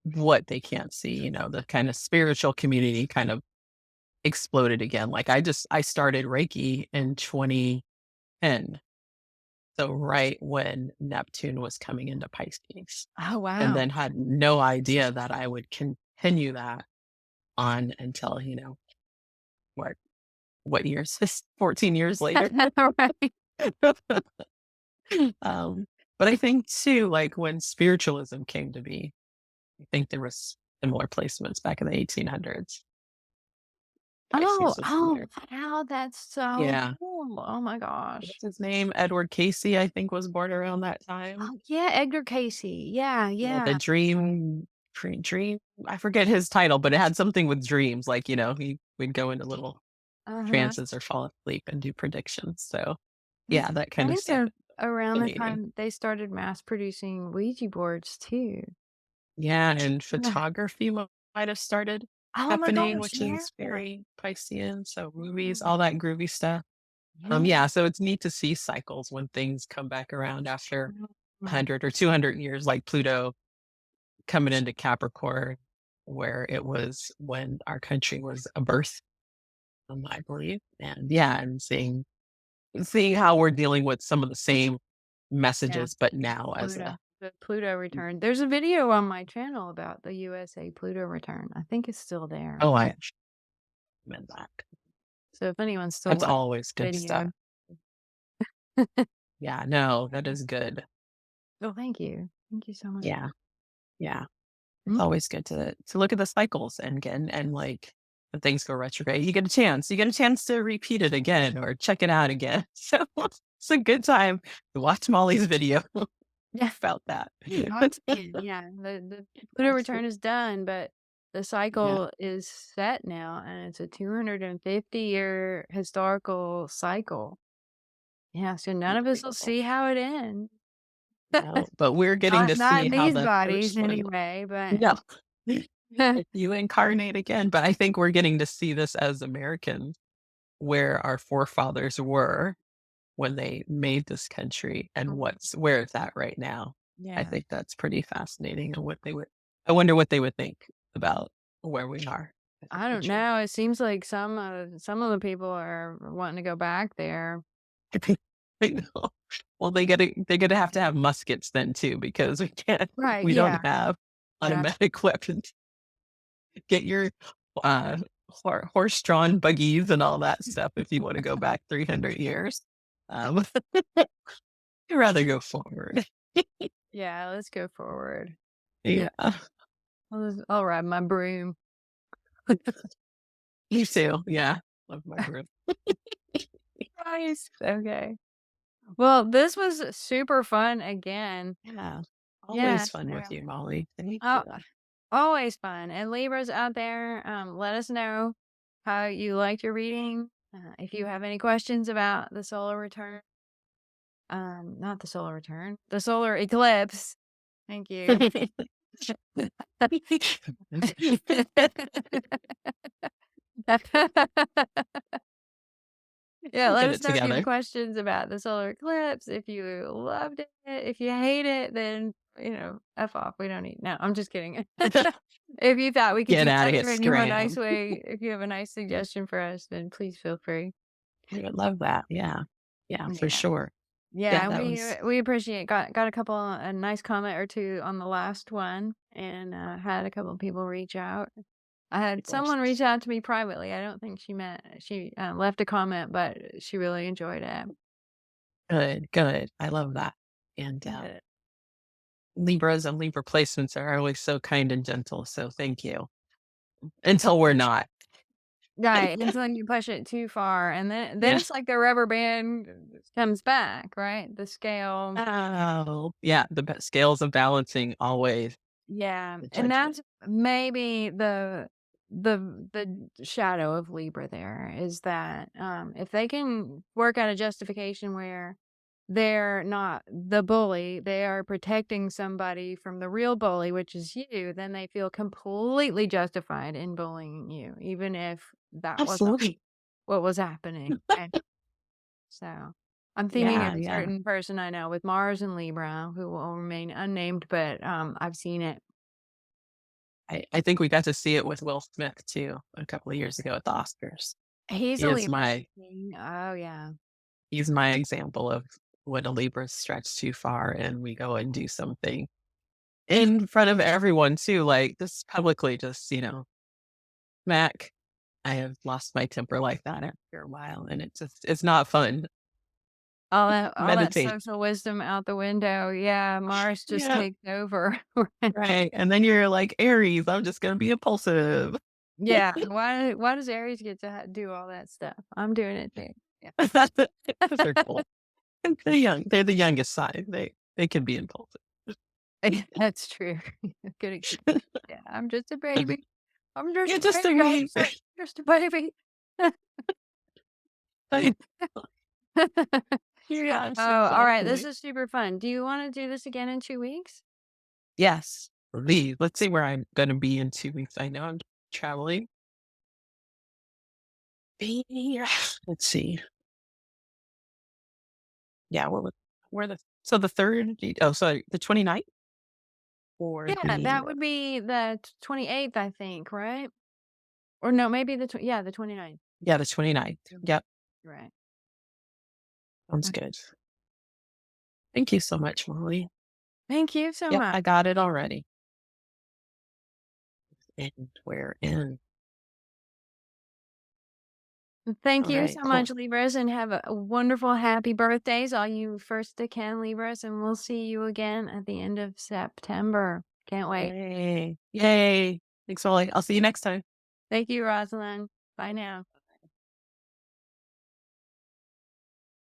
what they can't see, the kind of spiritual community kind of exploded again. Like I started Reiki in 2010. So right when Neptune was coming into Pisces, Oh, and wow. then had no idea that I would continue that on until, what what years? 14 years later. Right. um, but I think too, like when spiritualism came to be, I think there was similar placements back in the 1800s. Oh, Pisces was in oh, there. wow, that's so Yeah. cool. Oh my gosh. What's his name? Edward Casey, I think, was born around that time. Oh, yeah, Edgar Casey. Yeah, Yeah, the yeah. dream. I forget his title, but it had something with dreams. Like, he would go into little Uh-huh. trances or fall asleep and do predictions. So I yeah, that kind of think stuff so is around the fascinating. time they started mass producing Ouija boards too. Yeah, and Yeah. photography might have started Oh my happening, gosh, which yeah. is very Piscean. So movies, Mhm. all that groovy stuff. Yeah. Yeah, so it's neat to see cycles when things come back around after Mhm. 100 or 200 years, like Pluto coming into Capricorn, where it was when our country was a birth, I believe. And yeah, and seeing how we're dealing with some of the same Yeah, messages, but now as Pluto. a The Pluto return. There's a video on my channel about the USA Pluto return. I think it's still there. oh, I meant that. So if anyone's still That's watching always the good stuff. video. Yeah, no, that is good. Well, thank you. Thank you so much. Yeah, yeah. It's Mm, always good to look at the cycles and again and like when things go retrograde, you get a chance to repeat it again or check it out again. So it's a good time to watch Molly's video yeah. about that. Oh, man, yeah, the Pluto return is done, but the Yeah, cycle is set now, and it's a 250-year historical cycle. Yeah, so none of us will unbelievable. see how it ends. No, but we're getting to Not see in how these the bodies first one. anyway, but No. You incarnate again, but I think we're getting to see this as Americans, where our forefathers were when they made this country and where it's at right now. I yeah. think that's pretty fascinating and I wonder what they would think about where we are as a I don't country. know, it seems like some of the people are wanting to go back there. I know. Well, they're gonna have to have muskets then too, because Right, we don't yeah. have Yeah. automatic weapons. Get your uh horse-drawn buggies and all that stuff if you want to go back 300 years. Um, I'd rather go forward. Yeah, let's go forward. Yeah. I'll ride my broom. Me too. Yeah. Love my group. Nice. Okay. Well, this was super fun again. Yeah. Yeah. Always fun with Yeah. you, Molly. Thank Oh, you. always fun. And Libras out there, let us know how you liked your reading. If you have any questions about the solar return, not the solar return, the solar eclipse. Thank you. Yeah, We'll let get us it know if you have together. questions about the solar eclipse. If you loved it, if you hate it, then F off. We don't need. No, I'm just kidding. If you thought we could Get do out of here. better and you have a nice Scram. way, if you have a nice suggestion for us, then please feel free. I would love that. Yeah. Yeah, for Yeah. sure. Yeah, Yeah, that was we appreciate got a nice comment or two on the last one and had a couple of people reach out. I had of course. someone reach out to me privately. I don't think she left a comment, but she really enjoyed it. Good, good. I love that. And Yeah. Libras and Libra placements are always so kind and gentle. So thank you. Until we're not. Right, until you push it too far, and then Yeah. it's like the rubber band comes back, right? The scale. Oh, yeah. The scales of balancing always Yeah, the and judgment. that's maybe the shadow of Libra there is that, if they can work out a justification where they're not the bully, they are protecting somebody from the real bully, which is you, then they feel completely justified in bullying you, even if that wasn't Absolutely. what was happening. And so I'm thinking of Yeah, a yeah. certain person I know with Mars and Libra who will remain unnamed, but I've seen it. I think we got to see it with Will Smith too a couple of years ago at the Oscars. He's He a is Libra. my Oh, yeah. he's my example of when a Libra stretch too far and we go and do something in front of everyone too, like just publicly, just, smack. I have lost my temper like that after a while, and it's not fun. All that Meditate. social wisdom out the window. Yeah, Mars just Yeah, takes over. right, and then you're like, "Aries, I'm just gonna be impulsive." Yeah, why does Aries get to do all that stuff? I'm doing it too. Yeah. That's it. They're cool. And they're the youngest sign. They can be impulsive. That's true. Good example. Yeah, I'm just a baby. I'm just You're a just a baby baby. dinosaur. Just a baby. Yeah, Oh, all right. This exactly. is super fun. Do you want to do this again in 2 weeks? Yes, leave. Let's see where I'm gonna be in 2 weeks. I know I'm traveling. Let's see. Yeah, where the so the 3rd, oh, sorry, the 29th or Yeah, the that would be the 28th, I think, right? Or no, maybe yeah, the 29th. yeah, the 29th. You're Yep, right. sounds Okay. good. Thank you so much, Molly. Thank you so Yep, much. I got it already. And we're in. Thank All you right, so cool. much, Libras, and have a wonderful, happy birthdays, all you first to can Libras, and we'll see you again at the end of September. Can't wait. Yay. Yay. Thanks, Molly. I'll see you next time. Thank you, Rosalind. Bye now.